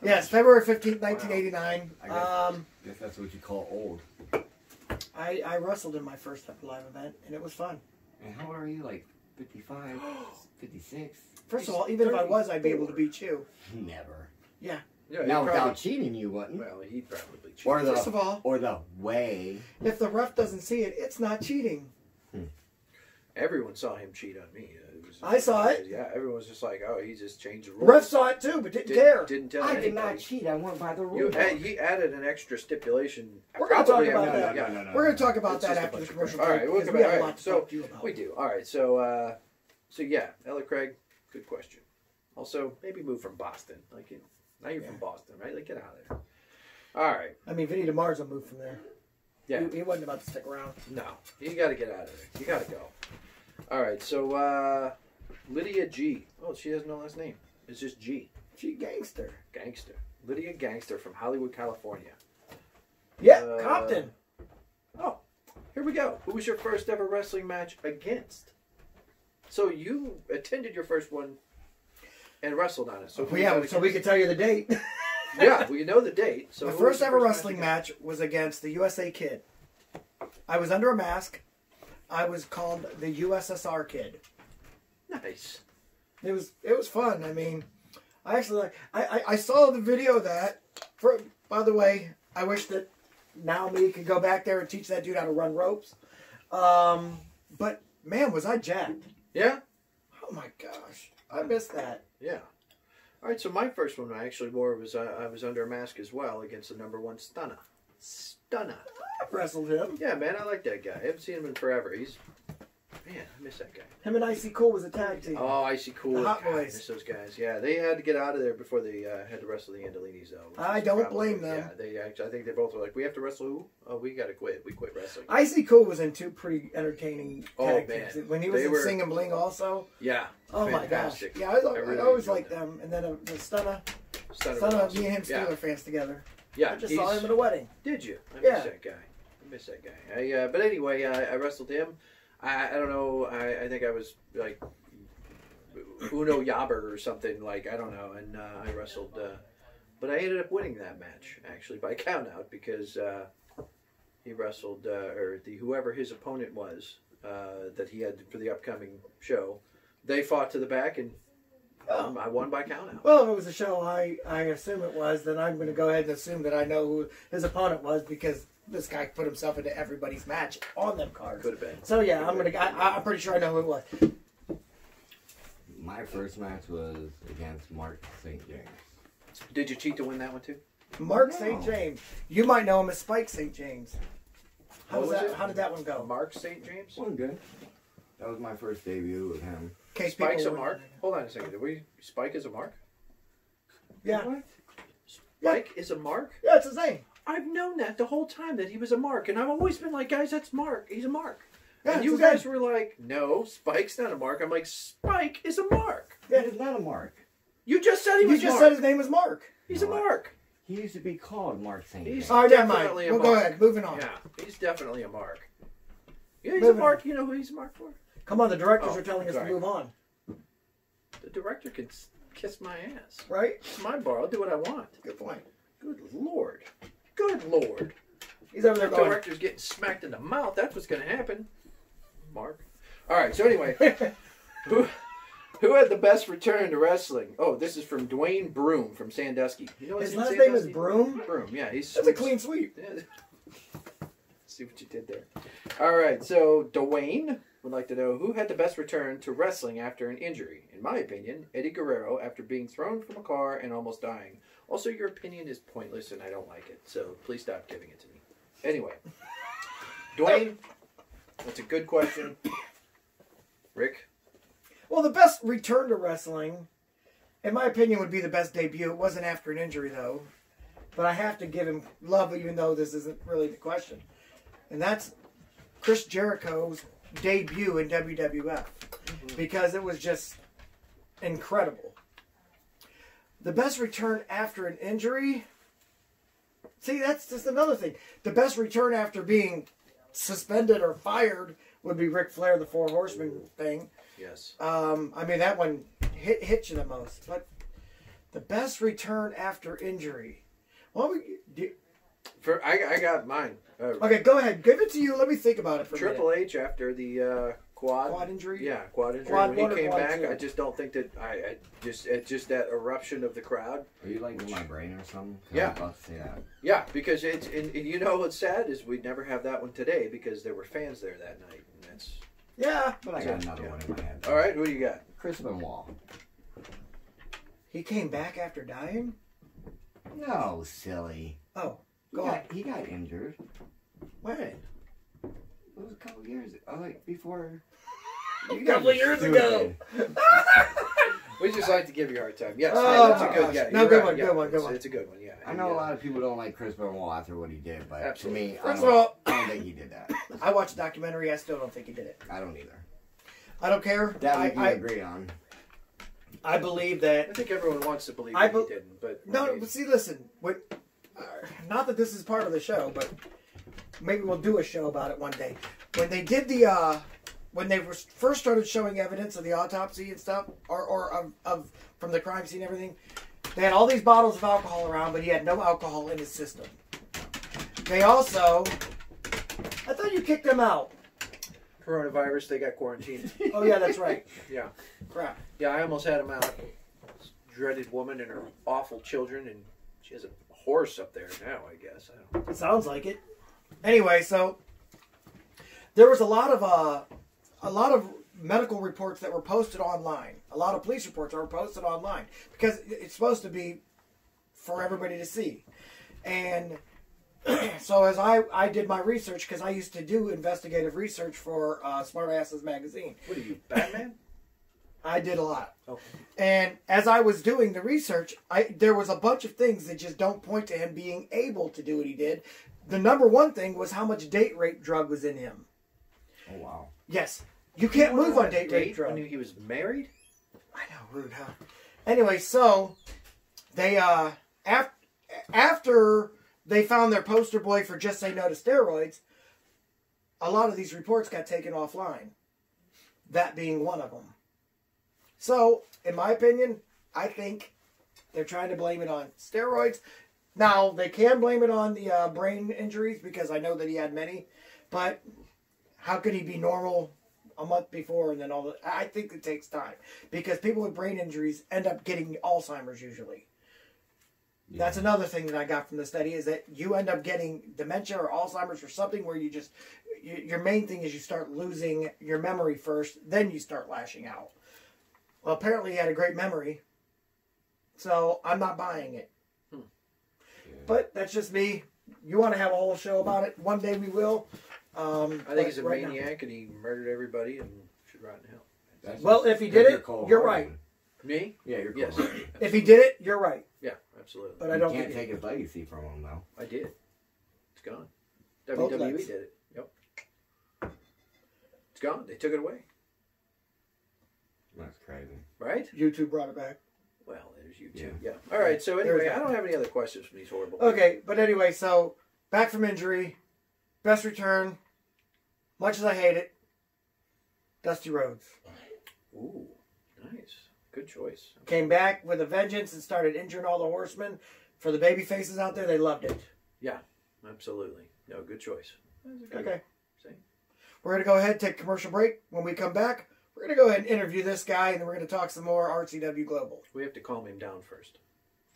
Speaker 2: Yes, February 15th, 1989.
Speaker 4: I guess that's what you call old.
Speaker 2: I wrestled in my first live event, and it was fun.
Speaker 4: And how old are you? Like 55, 56?
Speaker 2: First of all, even if I was, I'd be able to beat you.
Speaker 4: Never.
Speaker 2: Yeah.
Speaker 3: Yeah,
Speaker 4: Now,
Speaker 3: he
Speaker 4: without
Speaker 3: probably,
Speaker 4: cheating, you wouldn't.
Speaker 3: well, he'd probably cheat.
Speaker 4: Or the,
Speaker 2: First of all,
Speaker 4: or the way.
Speaker 2: if the ref doesn't see it, it's not cheating.
Speaker 3: Everyone saw him cheat on me. It was,
Speaker 2: I saw it.
Speaker 3: Yeah, everyone was just like, "Oh, he just changed the rules."
Speaker 2: Ref saw it too, but didn't care.
Speaker 3: Didn't tell
Speaker 4: I
Speaker 3: anybody.
Speaker 4: did not cheat. I went by the
Speaker 3: You
Speaker 4: rules.
Speaker 3: he added an extra stipulation.
Speaker 2: We're gonna talk
Speaker 3: Probably
Speaker 2: about
Speaker 3: after-
Speaker 2: that.
Speaker 3: yeah.
Speaker 2: We're going to talk about
Speaker 3: It's
Speaker 2: that
Speaker 3: just a
Speaker 2: after
Speaker 3: bunch
Speaker 2: the
Speaker 3: of
Speaker 2: commercial
Speaker 3: crap. All
Speaker 2: break,
Speaker 3: right, we'll
Speaker 2: because
Speaker 3: come
Speaker 2: we
Speaker 3: back.
Speaker 2: have a
Speaker 3: All
Speaker 2: lot
Speaker 3: right,
Speaker 2: to
Speaker 3: so
Speaker 2: talk to you about.
Speaker 3: we do. All right, so yeah, Ella Craig, good question. Also, maybe move from Boston. Like, now you're from Boston, right? Like, get out of there. All right.
Speaker 2: I mean, Vinny DeMar's will move from there.
Speaker 3: Yeah.
Speaker 2: He wasn't about to stick around.
Speaker 3: No, you got to get out of there. You got to go. All right, so Lydia G. Oh, she has no last name. It's just G.
Speaker 2: She gangster.
Speaker 3: Gangster. Lydia Gangster from Hollywood, California.
Speaker 2: Yeah, Compton.
Speaker 3: Oh, here we go. Who was your first ever wrestling match against? So you attended your first one and wrestled on it. So who was that
Speaker 2: So we can
Speaker 3: against?
Speaker 2: tell you the date.
Speaker 3: Yeah, well, you know the date. So
Speaker 2: My
Speaker 3: who
Speaker 2: first
Speaker 3: was your
Speaker 2: ever wrestling
Speaker 3: against?
Speaker 2: match was against the USA Kid. I was under a mask. I was called the USSR Kid.
Speaker 3: Nice.
Speaker 2: It was fun. I mean, I actually I saw the video of that. By the way, I wish that now me could go back there and teach that dude how to run ropes. But man, was I jacked.
Speaker 3: Yeah?
Speaker 2: Oh my gosh, I missed that.
Speaker 3: Yeah. All right, so my first one I actually wore was I was under a mask as well against the #1 Stunner. Stunner.
Speaker 2: I wrestled him.
Speaker 3: Yeah, man, I like that guy. I haven't seen him in forever. Man, I miss that guy.
Speaker 2: Him and Icy Cool was a tag team.
Speaker 3: Oh, Icy Cool.
Speaker 2: The Hot
Speaker 3: God, I
Speaker 2: Boys.
Speaker 3: miss those guys. Yeah, they had to get out of there before they had to wrestle the Andolinis, though. which
Speaker 2: I
Speaker 3: is
Speaker 2: don't
Speaker 3: probably-
Speaker 2: blame them.
Speaker 3: Yeah, they actually. I think they both were like, "We have to wrestle who? Oh, we got to quit. We quit wrestling."
Speaker 2: Icy Cool was in two pretty entertaining
Speaker 3: Oh,
Speaker 2: tag
Speaker 3: man.
Speaker 2: teams. When he was
Speaker 3: They
Speaker 2: in
Speaker 3: were-
Speaker 2: Sing and Bling also.
Speaker 3: Yeah.
Speaker 2: Oh
Speaker 3: fantastic.
Speaker 2: my gosh. Yeah, I
Speaker 3: really
Speaker 2: always
Speaker 3: enjoyed
Speaker 2: liked
Speaker 3: that.
Speaker 2: them. And then the Stunner.
Speaker 3: Stunner
Speaker 2: Stunner,
Speaker 3: was
Speaker 2: me and him
Speaker 3: awesome.
Speaker 2: Steeler
Speaker 3: Yeah.
Speaker 2: fans together.
Speaker 3: Yeah,
Speaker 2: I just saw him at a wedding.
Speaker 3: Did you? I
Speaker 2: Yeah.
Speaker 3: miss that guy. I miss that guy. But anyway, I wrestled him. I don't know. I think I was like Uno Yabber or something. Like, I don't know. And I wrestled. But I ended up winning that match, actually, by count out because he wrestled, or whoever his opponent was that he had for the upcoming show. They fought to the back, and I won by count out.
Speaker 2: Well, if it was a show I assume it was, then I'm going to go ahead and assume that I know who his opponent was because this guy put himself into everybody's match on them cards.
Speaker 3: Could have been.
Speaker 2: So yeah, I'm pretty sure I know who it was.
Speaker 4: My first match was against Mark St. James.
Speaker 3: Did you cheat to win that one too?
Speaker 2: Mark
Speaker 4: No.
Speaker 2: St. James. You might know him as Spike St. James. How
Speaker 3: What
Speaker 2: was
Speaker 3: was
Speaker 2: that?
Speaker 3: it?
Speaker 2: How did that one go?
Speaker 3: Mark St. James?
Speaker 4: Wasn't good. That was my first debut with him.
Speaker 2: In case
Speaker 3: Spike's a
Speaker 2: people
Speaker 3: mark?
Speaker 2: were-
Speaker 3: Hold on a second. Did we Spike is a mark?
Speaker 2: Yeah.
Speaker 4: What?
Speaker 3: Spike is a mark?
Speaker 2: Yeah, it's his name.
Speaker 3: I've known that the whole time that he was a mark, and I've always been like, guys, that's Mark. He's a mark.
Speaker 2: Yeah,
Speaker 3: and
Speaker 2: it's
Speaker 3: you
Speaker 2: his
Speaker 3: guys
Speaker 2: name.
Speaker 3: were like, no, Spike's not a mark. I'm like, Spike is a mark.
Speaker 2: Yeah.
Speaker 4: He was not a Mark.
Speaker 3: You just said he
Speaker 2: You
Speaker 3: was
Speaker 2: just
Speaker 3: Mark.
Speaker 2: said his name was Mark.
Speaker 3: He's a
Speaker 4: No, I-
Speaker 3: Mark.
Speaker 4: He used to be called Mark St.
Speaker 3: He's
Speaker 4: James.
Speaker 2: All right, never mind.
Speaker 3: definitely a
Speaker 2: We'll go
Speaker 3: mark.
Speaker 2: ahead. Moving on.
Speaker 3: Yeah, he's definitely a mark. Yeah, he's
Speaker 2: Moving
Speaker 3: a mark. You know who he's a mark for?
Speaker 2: Come on, the directors
Speaker 3: Oh,
Speaker 2: are telling us
Speaker 3: sorry.
Speaker 2: to move on.
Speaker 3: The director can kiss my ass.
Speaker 2: Right?
Speaker 3: It's my bar. I'll do what I want.
Speaker 2: Good point.
Speaker 3: Good Lord. Good Lord.
Speaker 2: He's over there
Speaker 3: The
Speaker 2: going.
Speaker 3: director's getting smacked in the mouth. That's what's going to happen. Mark. All right. So anyway, who had the best return to wrestling? Oh, this is from Dwayne Broom from Sandusky. You know
Speaker 2: His
Speaker 3: in
Speaker 2: last
Speaker 3: Sandusky?
Speaker 2: name is Broom?
Speaker 3: Broom. Yeah, he's.
Speaker 2: That's a clean sweep.
Speaker 3: Yeah. See what you did there. All right. So Dwayne would like to know who had the best return to wrestling after an injury. In my opinion, Eddie Guerrero after being thrown from a car and almost dying. Also, your opinion is pointless and I don't like it. So please stop giving it to me. Anyway, Dwayne, that's a good question. Rick?
Speaker 2: Well, the best return to wrestling, in my opinion, would be the best debut. It wasn't after an injury, though. But I have to give him love, even though this isn't really the question. And that's Chris Jericho's debut in WWF. Because it was just incredible. The best return after an injury... See, that's just another thing. The best return after being suspended or fired would be Ric Flair, the Four Horsemen thing.
Speaker 3: Yes.
Speaker 2: I mean, that one hit you the most. But the best return after injury. Well,
Speaker 3: I got mine.
Speaker 2: okay, go ahead. Give it to you. Let me think about it for a minute.
Speaker 3: Triple H after the quad
Speaker 2: injury?
Speaker 3: Yeah, quad injury.
Speaker 2: Quad
Speaker 3: when
Speaker 2: one or
Speaker 3: he came
Speaker 2: quad
Speaker 3: back,
Speaker 2: two?
Speaker 3: I just don't think that it's just that eruption of the crowd.
Speaker 4: Are you like in my brain or something? 'Cause
Speaker 3: Yeah.
Speaker 4: I was about to say that.
Speaker 3: Yeah, because it's and you know what's sad is we'd never have that one today because there were fans there that night, and that's
Speaker 2: Yeah.
Speaker 4: But I got another one in my head.
Speaker 3: all right. Who do you got?
Speaker 4: Chris Benoit.
Speaker 2: He came back after dying?
Speaker 4: No, silly.
Speaker 2: Oh,
Speaker 4: He
Speaker 2: go on.
Speaker 4: got, he got injured.
Speaker 2: When?
Speaker 4: It was a couple years ago. Like before.
Speaker 2: A couple of years ago.
Speaker 3: We just like to give you a hard time. Yes,
Speaker 2: Oh,
Speaker 3: that's a
Speaker 2: my
Speaker 3: good.
Speaker 2: gosh.
Speaker 3: Yeah,
Speaker 2: No,
Speaker 3: you're
Speaker 2: good
Speaker 3: right.
Speaker 2: one,
Speaker 3: Yeah,
Speaker 2: good one, good one.
Speaker 3: It's a good one. Yeah,
Speaker 4: I know a lot of people don't like Chris Benoit after what he did, but
Speaker 3: Absolutely.
Speaker 4: to me,
Speaker 2: First of all,
Speaker 4: I don't think he did that.
Speaker 2: I watched the documentary. I still don't think he did it.
Speaker 4: I don't either.
Speaker 2: I don't care.
Speaker 4: That we can
Speaker 2: I
Speaker 4: agree on.
Speaker 2: believe
Speaker 3: I
Speaker 2: that.
Speaker 3: think everyone wants to believe
Speaker 2: I
Speaker 3: that he
Speaker 2: be-
Speaker 3: didn't, but
Speaker 2: No, but see, listen. Not that this is part of the show, but maybe we'll do a show about it one day. When they did when they first started showing evidence of the autopsy and stuff, or of from the crime scene and everything, they had all these bottles of alcohol around, but he had no alcohol in his system. They also, I thought you kicked them out.
Speaker 3: coronavirus, they got quarantined.
Speaker 2: Oh yeah, that's right.
Speaker 3: Yeah,
Speaker 2: Crap.
Speaker 3: yeah. I almost had him out. This dreaded woman and her awful children, and she has a horse up there now. I guess. I don't know.
Speaker 2: It sounds like it. Anyway, so there was a lot of medical reports that were posted online. A lot of police reports that were posted online because it's supposed to be for everybody to see. And so as I did my research, because I used to do investigative research for Smart Asses magazine.
Speaker 3: What are you, Batman?
Speaker 2: I did a lot.
Speaker 3: Okay.
Speaker 2: And as I was doing the research, there was a bunch of things that just don't point to him being able to do what he did. The number one thing was how much date rape drug was in him.
Speaker 4: Oh, wow.
Speaker 2: Yes. You can't move on date rape
Speaker 3: Date
Speaker 2: drug.
Speaker 3: when he was married.
Speaker 2: I know, rude, huh? Anyway, so they after they found their poster boy for Just Say No to Steroids, a lot of these reports got taken offline. That being one of them. So, in my opinion, I think they're trying to blame it on steroids. Now, they can blame it on the brain injuries because I know that he had many. But how could he be normal a month before and then all that? I think it takes time. Because people with brain injuries end up getting Alzheimer's usually.
Speaker 4: Yeah.
Speaker 2: That's another thing that I got from the study is that you end up getting dementia or Alzheimer's or something where you just... Your main thing is you start losing your memory first, then you start lashing out. Well, apparently he had a great memory. So, I'm not buying it.
Speaker 4: Yeah.
Speaker 2: But that's just me. You want to have a whole show about it? One day we will.
Speaker 3: I think he's a
Speaker 2: right now-
Speaker 3: maniac and he murdered everybody and should rot in hell.
Speaker 4: That's
Speaker 2: Well,
Speaker 4: just
Speaker 2: if he
Speaker 4: 'cause
Speaker 2: did
Speaker 4: you're
Speaker 2: it,
Speaker 4: cold
Speaker 2: you're
Speaker 4: hearted.
Speaker 2: right.
Speaker 3: Me?
Speaker 4: Yeah, you're cold
Speaker 3: Yes.
Speaker 4: hearted.
Speaker 2: If he did it, you're right.
Speaker 3: Yeah, absolutely.
Speaker 2: But I
Speaker 4: You
Speaker 2: don't
Speaker 4: can't
Speaker 2: think
Speaker 4: take his legacy from him, though.
Speaker 3: I did. It's gone.
Speaker 2: Both
Speaker 3: WWE
Speaker 2: legs.
Speaker 3: did it. Yep. It's gone. They took it away.
Speaker 4: That's crazy.
Speaker 3: Right?
Speaker 2: YouTube brought it back.
Speaker 3: Well, there's you
Speaker 4: Yeah.
Speaker 3: too. Yeah. All right. So
Speaker 2: There's
Speaker 3: anyway,
Speaker 2: that.
Speaker 3: I don't have any other questions from these horrible.
Speaker 2: Okay, but anyway, so back from injury, best return, much as I hate it, Dusty Rhodes.
Speaker 3: Ooh, nice. Good choice.
Speaker 2: Came back with a vengeance and started injuring all the horsemen. For the baby faces out there, they loved it.
Speaker 3: Yeah, absolutely. No, good choice.
Speaker 2: Okay.
Speaker 3: See?
Speaker 2: We're going to go ahead and take a commercial break. When we come back, we're going to go ahead and interview this guy, and then we're going to talk some more RCW Global.
Speaker 3: We have to calm him down first.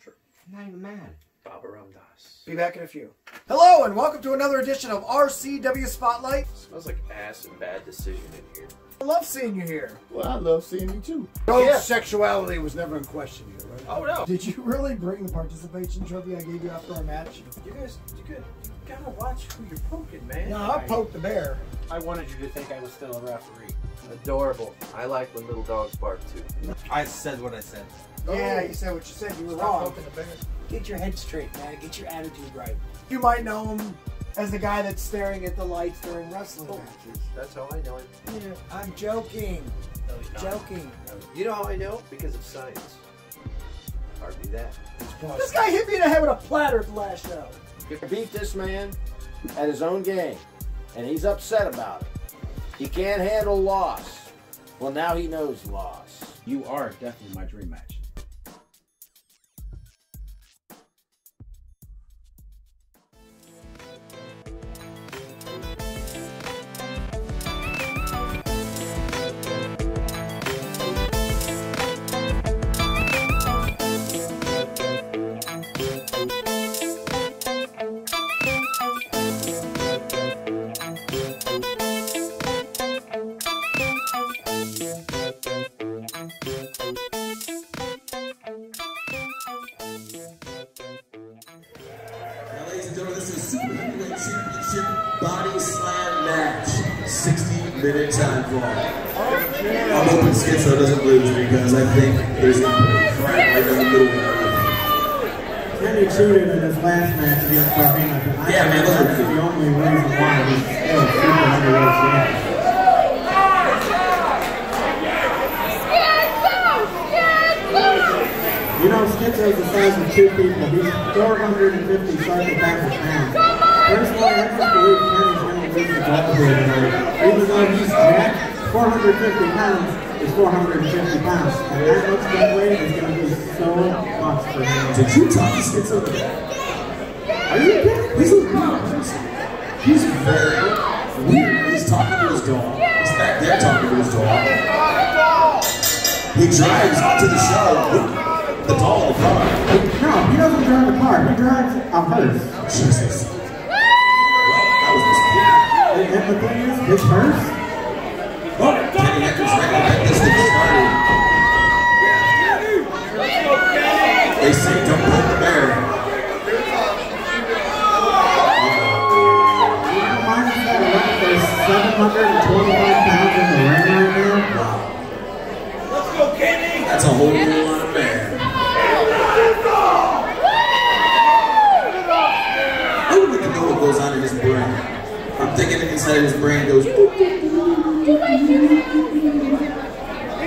Speaker 2: Sure.
Speaker 4: I'm not even mad.
Speaker 3: Baba Ramdas.
Speaker 2: Be back in a few. Hello, and welcome to another edition of RCW Spotlight.
Speaker 3: Smells like ass and bad decision in here.
Speaker 2: I love seeing you here.
Speaker 5: Well, I love seeing you too.
Speaker 2: Yeah.
Speaker 5: Sexuality was never in question here, right?
Speaker 3: Oh, no.
Speaker 5: Did you really bring the participation trophy I gave you after our match?
Speaker 3: You guys, you gotta watch who you're poking, man.
Speaker 2: No, I poked the bear.
Speaker 6: I wanted you to think I was still a referee.
Speaker 3: Adorable. I like when little dogs bark too.
Speaker 6: I said what I said.
Speaker 2: Yeah, you said what you said. You were
Speaker 6: Stop
Speaker 2: wrong.
Speaker 6: poking the bear. Get your head straight, man. Get your attitude right.
Speaker 2: You might know him as the guy that's staring at the lights during wrestling matches.
Speaker 3: That's how I know it.
Speaker 2: Yeah, I'm joking.
Speaker 3: No, he's not.
Speaker 2: Joking.
Speaker 3: You know how I know? Because of science. Hardly that.
Speaker 2: This guy hit me in the head with a platter at the last show.
Speaker 7: Beat this man at his own game, and he's upset about it. He can't handle loss. Well, now he knows loss.
Speaker 6: You are definitely my dream match.
Speaker 1: Ladies and gentlemen, this is Super Heavyweight Championship Bodyslam match. 60-minute time clock. I'm hoping Skitzo doesn't lose because I think there's a crap right in the middle of
Speaker 5: Kenny cheated in his last match against Barhina.
Speaker 1: Yeah, man, those are
Speaker 5: that's the only reason why he's still super heavyweight champion. You know, Skitzo's the size of two people. He's 450 psychopathic pounds. Personally, I just believe Kenny's going to lose the ball here tonight. Even though he's jacked, 450 pounds is 450 pounds. And that much dead weight is going to be so much for him.
Speaker 1: Did you talk to Skitzo? Are you kidding? He's a weird person. He's very weird. He's talking to his dog. He's back there talking to his dog. He drives to the show with the dog in the car.
Speaker 5: No, he doesn't drive a car. He drives a hearse.
Speaker 1: Jesus. Well, that was misleading.
Speaker 5: And the thing is, his hearse,
Speaker 1: Oh, Kenny Hendrix right to get this thing started. They say don't poke the bear.
Speaker 5: reminds me that there's 725 pounds in the ring right now.
Speaker 1: Wow. That's a whole lot of bear. I would like to know what goes on in his brain. I'm thinking inside of his brain goes. He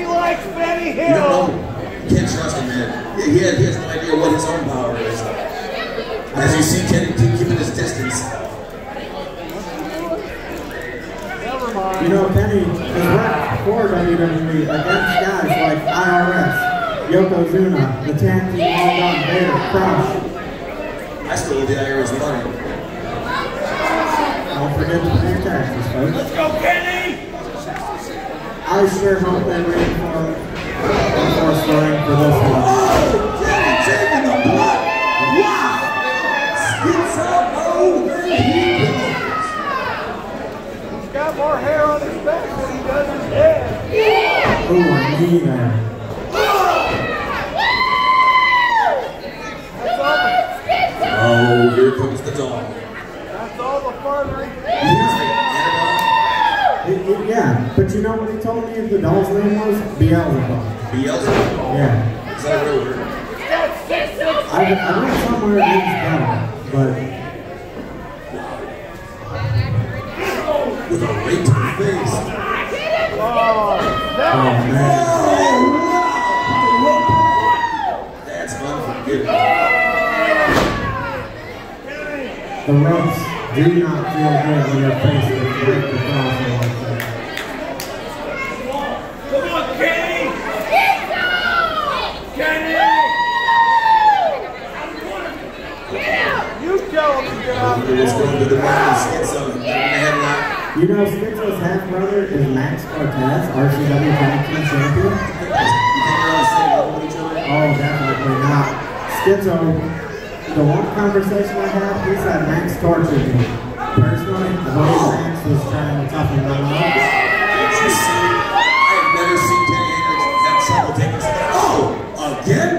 Speaker 2: likes Benny
Speaker 1: You don't know. You can't trust him, man. He has no idea what his own power is. As you see Kenny keeping his distance.
Speaker 5: You know, Kenny has worked for WWE against guys like IRS, Yokozuna, the tag team all done Vader, Crush.
Speaker 1: I still owe the IRS money.
Speaker 5: Don't forget to pay your taxes, folks.
Speaker 2: Let's go, Kenny!
Speaker 5: I sure hope they wait for one more story for this one.
Speaker 1: Oh, Kenny taking the blood! Wow! Skitzo over here!
Speaker 2: He's got more hair on his back than he does his head.
Speaker 5: Ooh, I need that.
Speaker 1: Oh, here comes the dog.
Speaker 2: That's all the farther he
Speaker 5: Yeah, but you know what he told me the doll's name was? Beelzebub.
Speaker 1: Beelzebub?
Speaker 5: Yeah.
Speaker 1: Is that a real word?
Speaker 5: I read somewhere it means devil, but
Speaker 1: With a rape to the face.
Speaker 5: oh man.
Speaker 1: That's unforgivable.
Speaker 5: The ropes do not feel good when your face is ripped across like that.
Speaker 2: Come on, Kenny!
Speaker 1: Let's go to the bottom of Skitzo.
Speaker 5: You know, Skitzo's half-brother is Max Cortez, RCW Champion. Oh, definitely not. Skitzo, the one conversation I had, he said Max tortured me. Personally, I believe Max was trying to toughen them up.
Speaker 1: I've never seen Kenny Hendrix have trouble taking it. Oh, again?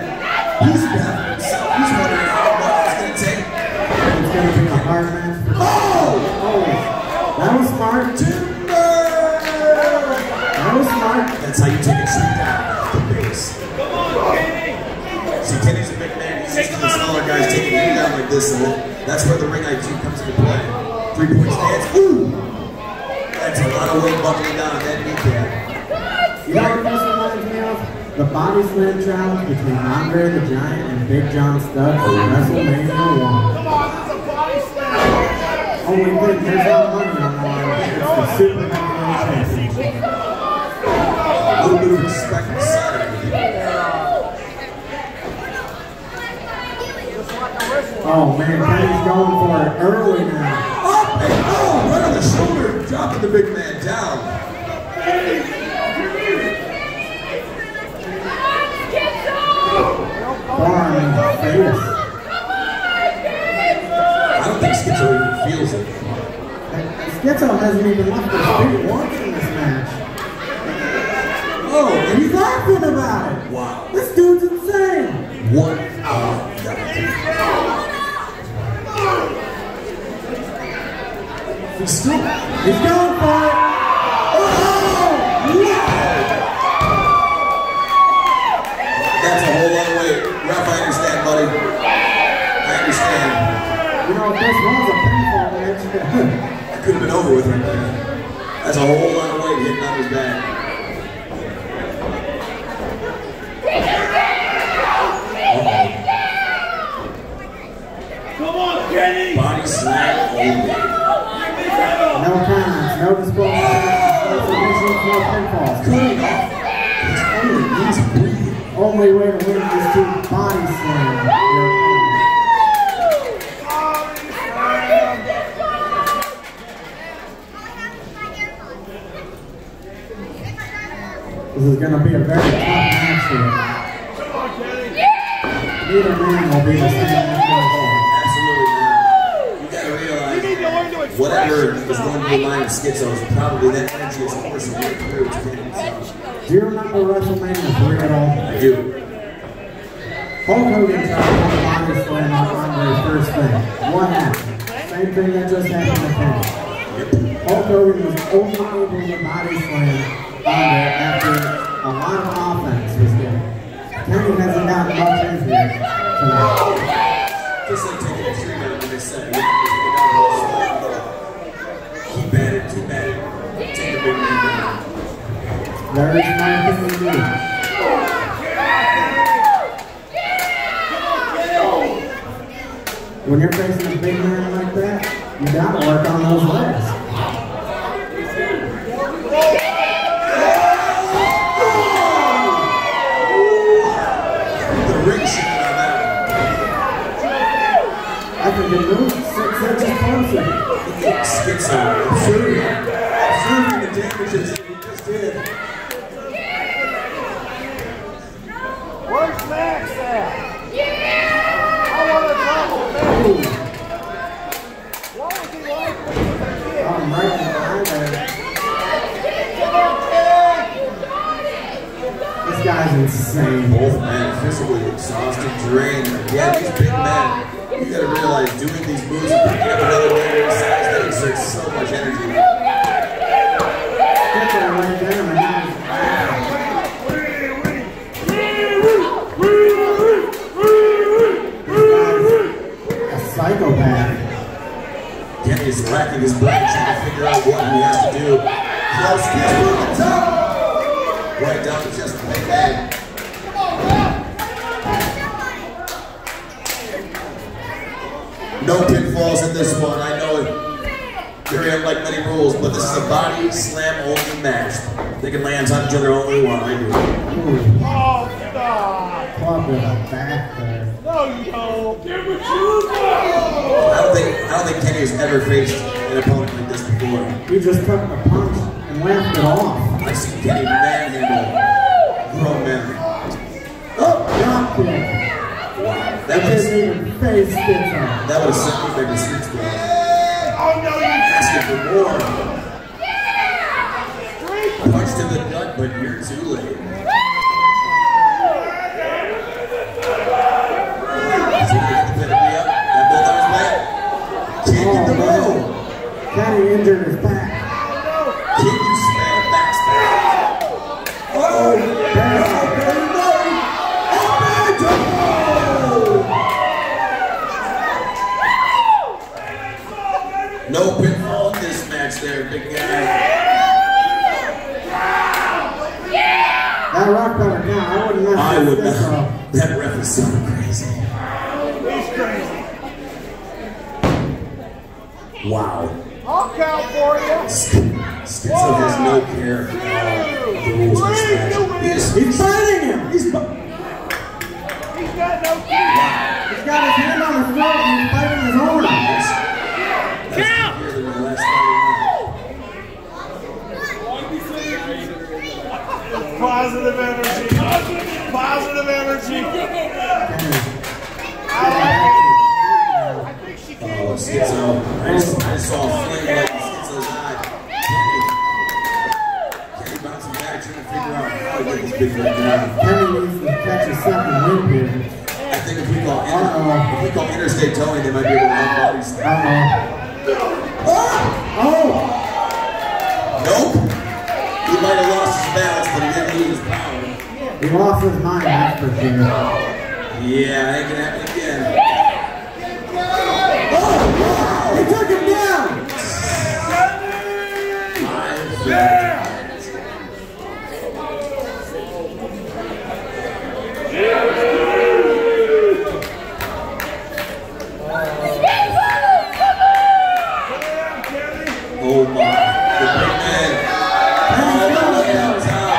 Speaker 1: He's back himself. He's wondering how long it's going to take.
Speaker 5: It's going to be a hard match. Oh! That was smart.
Speaker 1: Timber!
Speaker 5: That was smart.
Speaker 1: That's how you take a tree down the base. See, Kenny's a big man. He's used to the smaller guys taking him down like this, and that's where the ring IQ comes into play. 3-point stance. Ooh! That's a lot of weight buckling down on that kneecap.
Speaker 5: You know what this reminds me of? The Bodyslam challenge between Andre the Giant and Big John Studd at WrestleMania 1. Only thing, there's no money on the line. It's the Super Heavyweight Championship.
Speaker 1: A little bit of respect for Saturday.
Speaker 5: Oh man, Kenny's going for it early now.
Speaker 1: Oh, and oh, right on the shoulder, dropping the big man down.
Speaker 5: Arm in the face.
Speaker 1: I don't think Skitzo even feels it.
Speaker 5: Skitzo hasn't even left his feet once in this match. Oh, and he's laughing about it.
Speaker 1: Wow.
Speaker 5: This dude's insane.
Speaker 1: What? He's still.
Speaker 5: He's going for it. Oh! Yeah!
Speaker 1: That's a whole lot of weight. Ref, I understand, buddy. I understand.
Speaker 5: You know, if this was a pinfall match,
Speaker 1: That could have been over with right there. That's a whole lot of weight hitting on his back.
Speaker 8: Come on, Kenny!
Speaker 1: Body slam only.
Speaker 5: no comments, no disqualifications, no submissions, no pinfalls.
Speaker 1: Cutting off. He's breathing.
Speaker 5: Only way to win is to body slam your opponent. This is going to be a very tough match here. Neither man will be the same after the ball.
Speaker 1: Absolutely not. You gotta realize whatever is going to the line of Skitzo is probably that energy is coursing right through to him himself.
Speaker 5: Do you remember WrestleMania 3 at all?
Speaker 1: I do.
Speaker 5: Hulk Hogan tried to put a body slam on Andre's first thing. What happened? Same thing that just happened to Kenny. Hulk Hogan was only able to body slam Andre after a lot of offense was given. Kenny hasn't gotten much in here tonight.
Speaker 1: Just like taking a tree down, like I said. Keep at it, keep at it. Take the big man down.
Speaker 5: There is nothing to do. When you're facing a big man like that, you gotta work on those legs.
Speaker 1: The ring shot on that
Speaker 5: I think it moved 6 inches closer.
Speaker 1: one. Look at Skitzo observing the damages that he just did.
Speaker 2: Where's Max at? I want to know, man. Why was he like this as a kid?
Speaker 5: I'm right behind there. This guy's insane.
Speaker 1: Both men physically exhausted, drained. Yeah, these big men, you gotta realize doing these moves and picking up another weight at his size, that exerts so much energy.
Speaker 5: Get there right there, man. A psychopath.
Speaker 1: Kenny is racking his brain trying to figure out what he has to do. Close kiss from the top. Right down to just the big man. No pinfalls in this one. I know it. Very unlike many rules, but this is a body slam only match. They can land on each other only one. I do.
Speaker 5: Club in the back there.
Speaker 1: I don't think Kenny has ever faced an opponent like this before.
Speaker 5: He just took the punch and laughed it off.
Speaker 1: I've seen Kenny manhandle grown men.
Speaker 5: Oh, drop kick.
Speaker 1: Wow.
Speaker 5: That didn't even face Skitzo.
Speaker 1: That was something like the streets bro. Oh no, you're asking for more. Punch to the gut, but you're too late. Is he gonna get the pedigree up? Got both on his back. Can't get the roll.
Speaker 5: Kenny injured his back.
Speaker 1: Can you smell backstab? Oh, no pinfall in this match there, big guy.
Speaker 5: That rock better count. I wouldn't mess
Speaker 1: I would
Speaker 5: this
Speaker 1: not.
Speaker 5: up.
Speaker 1: That ref is so crazy.
Speaker 2: He's crazy.
Speaker 1: Wow.
Speaker 2: I'll count for you.
Speaker 1: Skitzo has no care of the rules of this match.
Speaker 5: He's fighting him.
Speaker 2: He's got no key.
Speaker 5: He's got his hand on his throat and he's fighting his own.
Speaker 1: That's clearly the last fight.
Speaker 2: Positive energy. Positive energy. I like it.
Speaker 1: Oh, Skitzo. I just saw a flame light in Skitzo's eye. Kenny bouncing back, trying to figure out how to get this big man down.
Speaker 5: Kenny needs to catch a second wind here.
Speaker 1: I think if we call interstate towing, they might be able to run Bodyslam.
Speaker 5: Oh!
Speaker 1: Nope. He might have lost his balance, but he didn't lose his power.
Speaker 5: He lost his mind, that's for sure.
Speaker 1: Yeah, that can happen again.
Speaker 5: Oh, wow! He took him down!
Speaker 1: Oh my, the big man. All the way up top.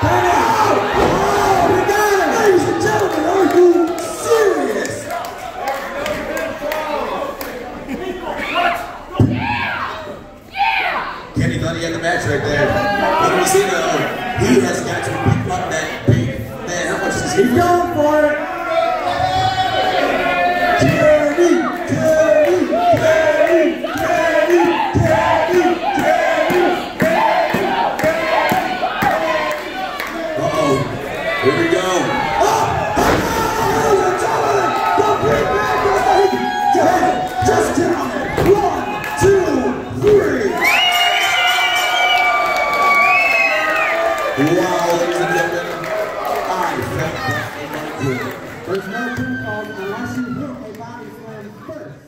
Speaker 5: Oh, we got him!
Speaker 1: Ladies and gentlemen, are you serious? Kenny thought he had the match right there. What did we see though? He has got to pick up that big man. How much does he
Speaker 5: He's going for it!
Speaker 1: Here we go. Just count it. 1, 2, 3. Wow, ladies and gentlemen, I felt that in my core.
Speaker 5: There's no pinfall unless you hit a body slam first.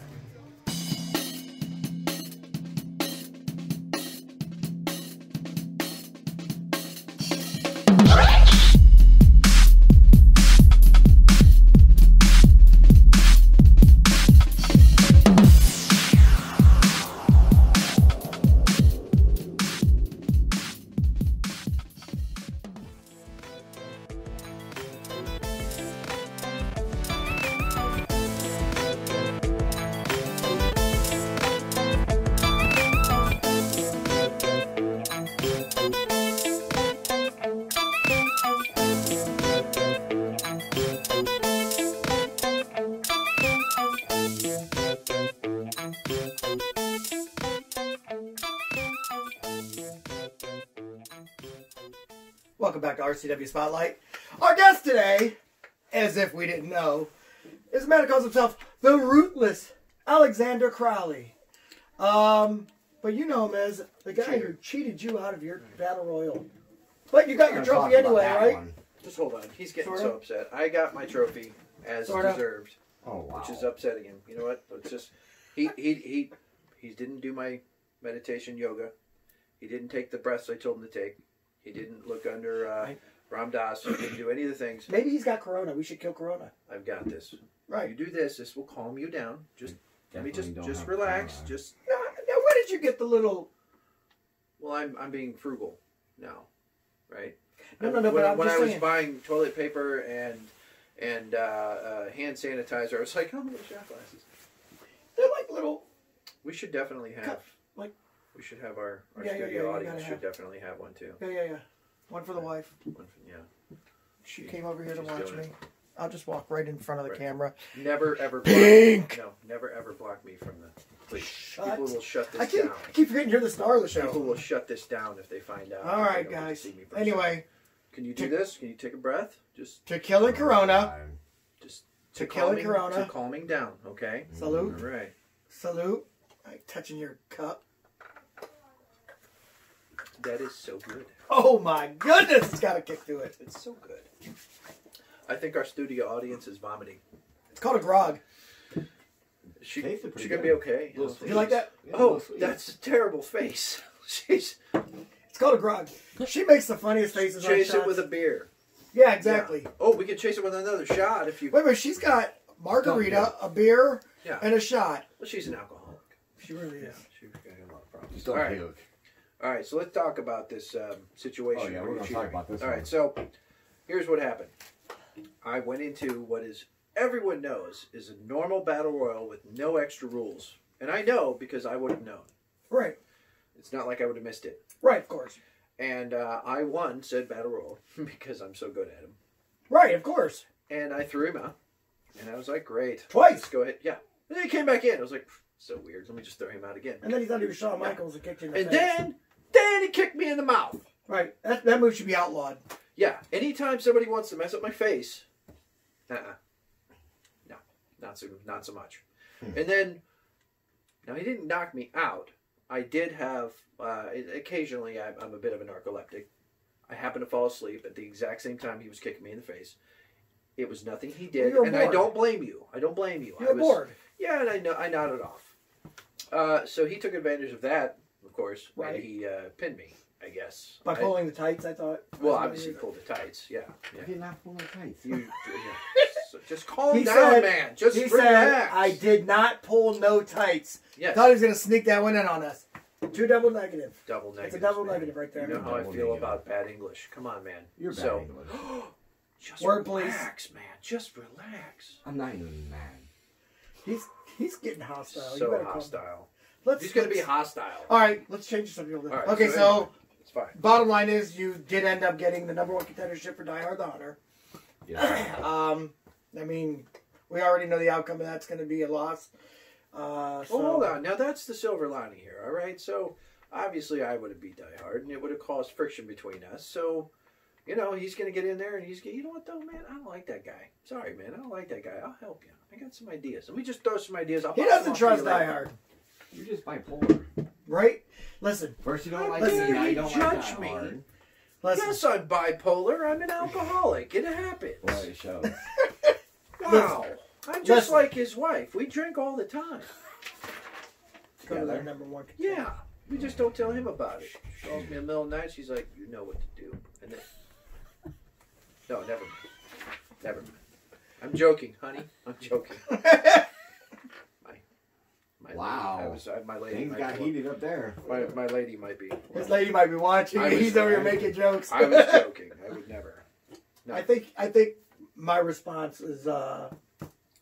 Speaker 2: Welcome back to RCW Spotlight. Our guest today, as if we didn't know, is a man who calls himself the Ruthless Alexander Crowley. But you know him as the guy who cheated you out of your battle royal. But you got your trophy anyway, right?
Speaker 3: Just hold on. He's getting
Speaker 2: Sorta.
Speaker 3: so upset. I got my trophy as
Speaker 2: Sorta.
Speaker 3: deserved.
Speaker 4: Oh wow.
Speaker 3: Which is upsetting him. You know what? It's just he didn't do my meditation yoga. He didn't take the breaths I told him to take. He didn't look under Ram Dass. He didn't do any of the things.
Speaker 2: Maybe he's got corona. We should kill corona.
Speaker 3: I've got this.
Speaker 2: Right.
Speaker 3: You do this. This will calm you down. Just let me
Speaker 4: Definitely don't
Speaker 3: just
Speaker 4: have
Speaker 3: relax.
Speaker 4: corona.
Speaker 3: Just
Speaker 2: Now, where did you get the little...
Speaker 3: well, I'm being frugal now, right?
Speaker 2: No, but I'm
Speaker 3: when
Speaker 2: just
Speaker 3: I was
Speaker 2: saying.
Speaker 3: buying toilet paper and hand sanitizer, I was like, oh, little shot glasses.
Speaker 2: They're like little.
Speaker 3: We should definitely have.
Speaker 2: Like.
Speaker 3: We should have our
Speaker 2: Yeah,
Speaker 3: studio
Speaker 2: you
Speaker 3: audience
Speaker 2: gotta
Speaker 3: should
Speaker 2: have.
Speaker 3: definitely have one too.
Speaker 2: Yeah. One for the wife.
Speaker 3: Yeah.
Speaker 2: She came over here to
Speaker 3: She's
Speaker 2: watch
Speaker 3: doing
Speaker 2: me.
Speaker 3: it.
Speaker 2: I'll just walk right in front of the camera.
Speaker 3: Never ever.
Speaker 2: Pink!
Speaker 3: Never ever block me from the. Please.
Speaker 2: Shut.
Speaker 3: People will shut this
Speaker 2: I
Speaker 3: down.
Speaker 2: keep forgetting you're the star of the
Speaker 3: People
Speaker 2: show.
Speaker 3: will shut this down if they find out.
Speaker 2: All right,
Speaker 3: They don't get to
Speaker 2: guys.
Speaker 3: see me personally.
Speaker 2: Anyway,
Speaker 3: Can you do this? Can you take a breath? Just
Speaker 2: Tequila Corona.
Speaker 3: just
Speaker 2: Tequila
Speaker 3: calming,
Speaker 2: Corona.
Speaker 3: to calming down, okay?
Speaker 2: Salute.
Speaker 3: All right.
Speaker 2: Salute. Like touching your cup.
Speaker 3: That is so good.
Speaker 2: Oh my goodness, it's got a kick to it.
Speaker 3: It's so good. I think our studio audience is vomiting.
Speaker 2: It's called a grog.
Speaker 3: She
Speaker 4: Tasted pretty
Speaker 3: gonna
Speaker 4: good.
Speaker 3: be okay.
Speaker 4: Little
Speaker 2: You like that?
Speaker 4: Yeah,
Speaker 3: Oh,
Speaker 4: little sweet.
Speaker 3: that's a terrible face. She's
Speaker 2: It's called a grog. She makes the funniest faces on
Speaker 3: chase
Speaker 2: shots.
Speaker 3: it with a beer.
Speaker 2: Yeah, exactly.
Speaker 3: Yeah. Oh, we can chase it with another shot if you.
Speaker 2: Wait a minute, she's got margarita, a beer,
Speaker 3: Yeah.
Speaker 2: and a shot.
Speaker 3: Well, she's an alcoholic.
Speaker 2: She really is.
Speaker 3: She's got a lot of problems.
Speaker 4: Just don't
Speaker 3: All right.
Speaker 4: puke.
Speaker 3: All right, so let's talk about this situation.
Speaker 4: Oh, yeah,
Speaker 3: where
Speaker 4: we're
Speaker 3: you're
Speaker 4: gonna
Speaker 3: cheating.
Speaker 4: talk about this
Speaker 3: All
Speaker 4: one.
Speaker 3: right, so here's what happened. I went into what is everyone knows is a normal battle royal with no extra rules, and I know because I would have known.
Speaker 2: Right.
Speaker 3: It's not like I would have missed it.
Speaker 2: Right, of course.
Speaker 3: And I won said battle royal because I'm so good at him.
Speaker 2: Right, of course.
Speaker 3: And I threw him out, and I was like, great.
Speaker 2: Twice.
Speaker 3: Let's go ahead. Yeah. And then he came back in. I was like, so weird. Let me just throw him out again.
Speaker 2: And then he thought he was Shawn Michaels and kicked you in the
Speaker 3: And
Speaker 2: face.
Speaker 3: then he kicked me in the mouth.
Speaker 2: Right. That move should be outlawed.
Speaker 3: Yeah, anytime somebody wants to mess up my face, no, not so much. And then, now he didn't knock me out. I did have, occasionally I'm a bit of a narcoleptic. I happened to fall asleep at the exact same time he was kicking me in the face. It was nothing he did,
Speaker 2: You were
Speaker 3: and
Speaker 2: bored.
Speaker 3: I don't blame you.
Speaker 2: You were bored.
Speaker 3: Yeah, and I nodded off. So he took advantage of that, of course,
Speaker 2: Right.
Speaker 3: and he pinned me, I guess.
Speaker 2: By pulling the tights, I thought.
Speaker 3: Well, obviously he pulled the tights, yeah.
Speaker 4: If you're not pulling tights.
Speaker 3: You, so just calm
Speaker 2: He
Speaker 3: down,
Speaker 2: said-
Speaker 3: man. Just
Speaker 2: He
Speaker 3: relax.
Speaker 2: said, I did not pull no tights.
Speaker 3: Yes.
Speaker 2: Thought he was going to sneak that one in on us. 2 double negative.
Speaker 3: Double negative.
Speaker 2: It's a double negative right there.
Speaker 3: You know how I
Speaker 4: Double
Speaker 3: feel
Speaker 4: negative.
Speaker 3: about bad English. Come on, man.
Speaker 4: You're bad
Speaker 3: so,
Speaker 4: English.
Speaker 3: just
Speaker 2: Word, please.
Speaker 3: relax, man. Just relax.
Speaker 4: I'm not even mad.
Speaker 2: He's getting hostile. You
Speaker 3: So
Speaker 2: better calm down.
Speaker 3: hostile.
Speaker 2: Let's,
Speaker 3: He's going to be
Speaker 2: let's-
Speaker 3: hostile.
Speaker 2: All right, let's change the subject a little.
Speaker 3: All right,
Speaker 2: Okay,
Speaker 3: so
Speaker 2: so
Speaker 3: anyway, it's fine.
Speaker 2: bottom line is you did end up getting the #1 contendership for Die Hard the Honor.
Speaker 4: Yeah.
Speaker 2: I mean, we already know the outcome of that's going to be a loss. So,
Speaker 3: Well, hold on. Now, that's the silver lining here, all right? So, obviously, I would have beat Die Hard, and it would have caused friction between us. So, you know, he's going to get in there, and you know what, though, man? I don't like that guy. Sorry, man. I don't like that guy. I'll help you. I got some ideas. Let me just throw some ideas. I'll
Speaker 2: He
Speaker 3: bounce them
Speaker 2: doesn't
Speaker 3: off to you
Speaker 2: trust Die
Speaker 3: later.
Speaker 2: Hard,
Speaker 4: You're just bipolar.
Speaker 2: right? Listen,
Speaker 4: First you don't like
Speaker 2: Listen,
Speaker 4: me, now you
Speaker 3: you
Speaker 4: don't
Speaker 3: judge
Speaker 4: like
Speaker 3: me.
Speaker 4: that hard.
Speaker 2: listen.
Speaker 3: Yes, I'm bipolar. I'm an alcoholic. It happens.
Speaker 4: Boy, it shows.
Speaker 3: Wow. I'm just
Speaker 2: Listen.
Speaker 3: like his wife. We drink all the time.
Speaker 2: Go to their
Speaker 4: Together.
Speaker 2: #1 contender.
Speaker 3: Yeah. We just don't tell him about it. She calls me in the middle of the night. She's like, you know what to do. And then... No, never mind. Never mind. I'm joking, honey. I'm joking. My
Speaker 4: Wow.
Speaker 3: my lady
Speaker 4: Things
Speaker 3: might
Speaker 4: got
Speaker 3: be-
Speaker 4: heated up there.
Speaker 3: My lady might be.
Speaker 2: His lady might be watching.
Speaker 3: I was-
Speaker 2: He's over here making jokes.
Speaker 3: I was joking. I would never. No.
Speaker 2: I think my response is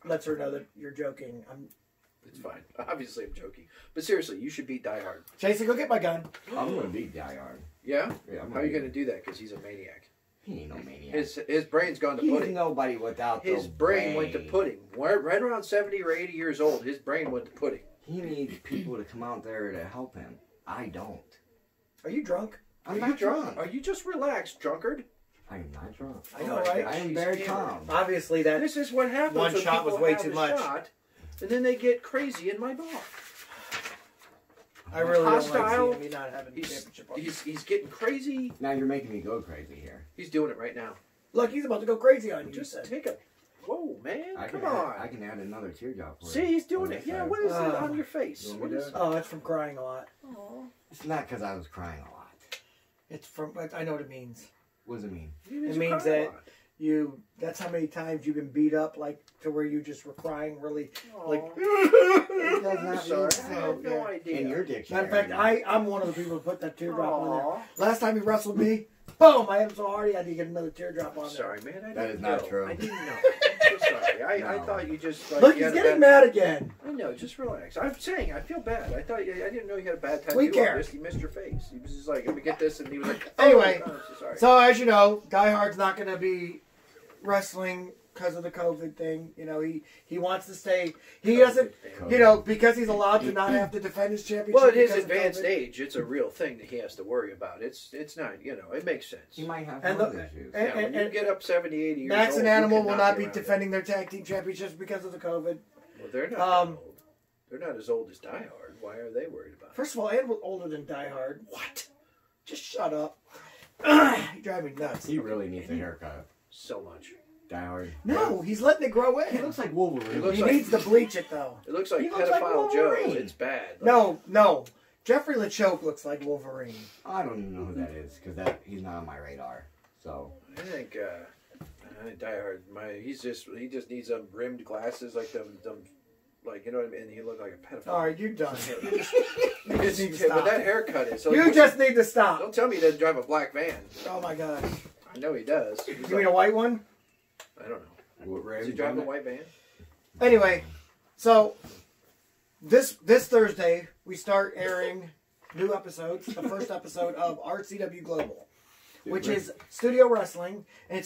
Speaker 2: lets her know that you're joking.
Speaker 3: It's fine. Obviously, I'm joking. But seriously, you should beat Die Hard.
Speaker 2: Jason, go get my gun.
Speaker 4: I'm gonna beat Die Hard.
Speaker 3: Yeah?
Speaker 4: Yeah, I'm
Speaker 3: How are you
Speaker 4: beat
Speaker 3: going to do that? Because he's a maniac.
Speaker 4: He ain't no maniac.
Speaker 3: His brain's gone to
Speaker 4: He's
Speaker 3: pudding.
Speaker 4: nobody without
Speaker 3: His
Speaker 4: the
Speaker 3: brain went to
Speaker 4: brain.
Speaker 3: pudding. Right around 70 or 80 years old, his brain went to pudding.
Speaker 4: He needs people to come out there to help him. I don't.
Speaker 2: Are you drunk?
Speaker 4: I'm
Speaker 3: Are you
Speaker 4: not drunk.
Speaker 3: Are you just relaxed, drunkard?
Speaker 4: I am not drunk.
Speaker 2: I know,
Speaker 3: Oh my
Speaker 2: right?
Speaker 3: gosh,
Speaker 4: I am
Speaker 3: he's
Speaker 4: very
Speaker 3: hammered.
Speaker 4: calm.
Speaker 2: Obviously, that
Speaker 3: This is what happens
Speaker 2: One
Speaker 3: when
Speaker 2: shot was
Speaker 3: people
Speaker 2: way
Speaker 3: have
Speaker 2: too
Speaker 3: a
Speaker 2: much.
Speaker 3: shot, and then they get crazy in my bar.
Speaker 2: I really don't
Speaker 3: Hostile.
Speaker 2: like seeing me not having the championship. on.
Speaker 3: He's getting crazy.
Speaker 4: Now you're making me go crazy here.
Speaker 3: He's doing it right now.
Speaker 2: Look, he's about to go crazy on you.
Speaker 3: Just
Speaker 2: you said.
Speaker 3: take a... Whoa, man.
Speaker 4: I
Speaker 3: Come
Speaker 4: can
Speaker 3: on.
Speaker 4: I can add another teardrop for you.
Speaker 3: See, he's doing
Speaker 4: On
Speaker 3: it.
Speaker 4: this
Speaker 3: Yeah,
Speaker 4: side.
Speaker 3: what is it on your face?
Speaker 4: You want
Speaker 3: What
Speaker 4: me
Speaker 3: is
Speaker 4: to-
Speaker 2: Oh, it's from crying a lot.
Speaker 4: It's not because I was crying a lot.
Speaker 2: It's from. I know what it means.
Speaker 4: What does it mean?
Speaker 2: It means that you. That's how many times you've been beat up, like to where you just were crying, really, like.
Speaker 4: It does
Speaker 3: I'm
Speaker 4: not
Speaker 3: sorry.
Speaker 4: mean
Speaker 3: I have no
Speaker 2: yeah.
Speaker 3: idea.
Speaker 4: in your
Speaker 2: Matter
Speaker 4: dictionary.
Speaker 2: of fact, I'm one of the people who put that teardrop on there.
Speaker 3: Aw.
Speaker 2: Last time he wrestled me, boom! I hit him so hard, he had to get another teardrop on there.
Speaker 3: Sorry, man. I
Speaker 7: That
Speaker 3: didn't
Speaker 7: is not
Speaker 3: know.
Speaker 7: true.
Speaker 3: I didn't know. I'm so sorry. I
Speaker 7: No.
Speaker 3: thought you just like
Speaker 2: Look,
Speaker 3: you
Speaker 2: he's
Speaker 3: had a
Speaker 2: getting
Speaker 3: bad-
Speaker 2: mad again.
Speaker 3: I know. Just relax. I'm saying I feel bad. I didn't know you had a bad tattoo.
Speaker 2: We
Speaker 3: on
Speaker 2: care.
Speaker 3: this. He missed your face. He was just like, "Let me get this," and he was like,
Speaker 2: Anyway,
Speaker 3: oh, I'm so sorry.
Speaker 2: So as you know, Die Hard's not going to be wrestling because of the COVID thing. You know, he wants to stay. He doesn't.
Speaker 7: COVID.
Speaker 2: You know, because he's allowed to not have to defend his championship.
Speaker 3: Well, at his
Speaker 2: because of
Speaker 3: advanced
Speaker 2: COVID.
Speaker 3: age, it's a real thing that he has to worry about. It's not, it makes sense.
Speaker 7: He might have
Speaker 2: And
Speaker 7: health
Speaker 2: the-
Speaker 7: issues.
Speaker 2: and-
Speaker 3: Yeah, when you get up 70, 80 years
Speaker 2: Max
Speaker 3: old,
Speaker 2: and
Speaker 3: you
Speaker 2: Animal will
Speaker 3: cannot
Speaker 2: not be
Speaker 3: around it.
Speaker 2: defending their tag team championships because of the COVID.
Speaker 3: Well, they're not
Speaker 2: Um,
Speaker 3: that old. They're not as old as Die Hard. Why are they worried about it?
Speaker 2: First of all, Animal's older than Die Hard. What? Just shut up. You drive me nuts.
Speaker 7: He really needs a haircut.
Speaker 3: So much.
Speaker 7: Die Hard.
Speaker 2: No, he's letting it grow in.
Speaker 7: He looks like Wolverine.
Speaker 3: He looks
Speaker 2: He
Speaker 3: like-
Speaker 2: needs to bleach it though.
Speaker 3: It looks like
Speaker 7: He looks like
Speaker 3: pedophile Joe.
Speaker 7: Wolverine.
Speaker 3: It's bad.
Speaker 2: No. Jeffrey LeChoke looks like Wolverine.
Speaker 7: I don't even know who that is because he's not on my radar. So
Speaker 3: I think Die Hard. He just needs some rimmed glasses like them like you know what I mean. And he looked like a pedophile.
Speaker 2: All right, you're done. You just need to
Speaker 3: But
Speaker 2: stop.
Speaker 3: that haircut is. So
Speaker 2: You just need to stop.
Speaker 3: don't tell me he doesn't drive a black van.
Speaker 2: Oh my gosh.
Speaker 3: I know he does. He's
Speaker 2: You
Speaker 3: like-
Speaker 2: mean a white one?
Speaker 3: I don't know.
Speaker 7: what
Speaker 3: Does he drive a white van?
Speaker 2: Anyway, so this Thursday we start airing new episodes. The first episode of RCW Global, which is studio wrestling, and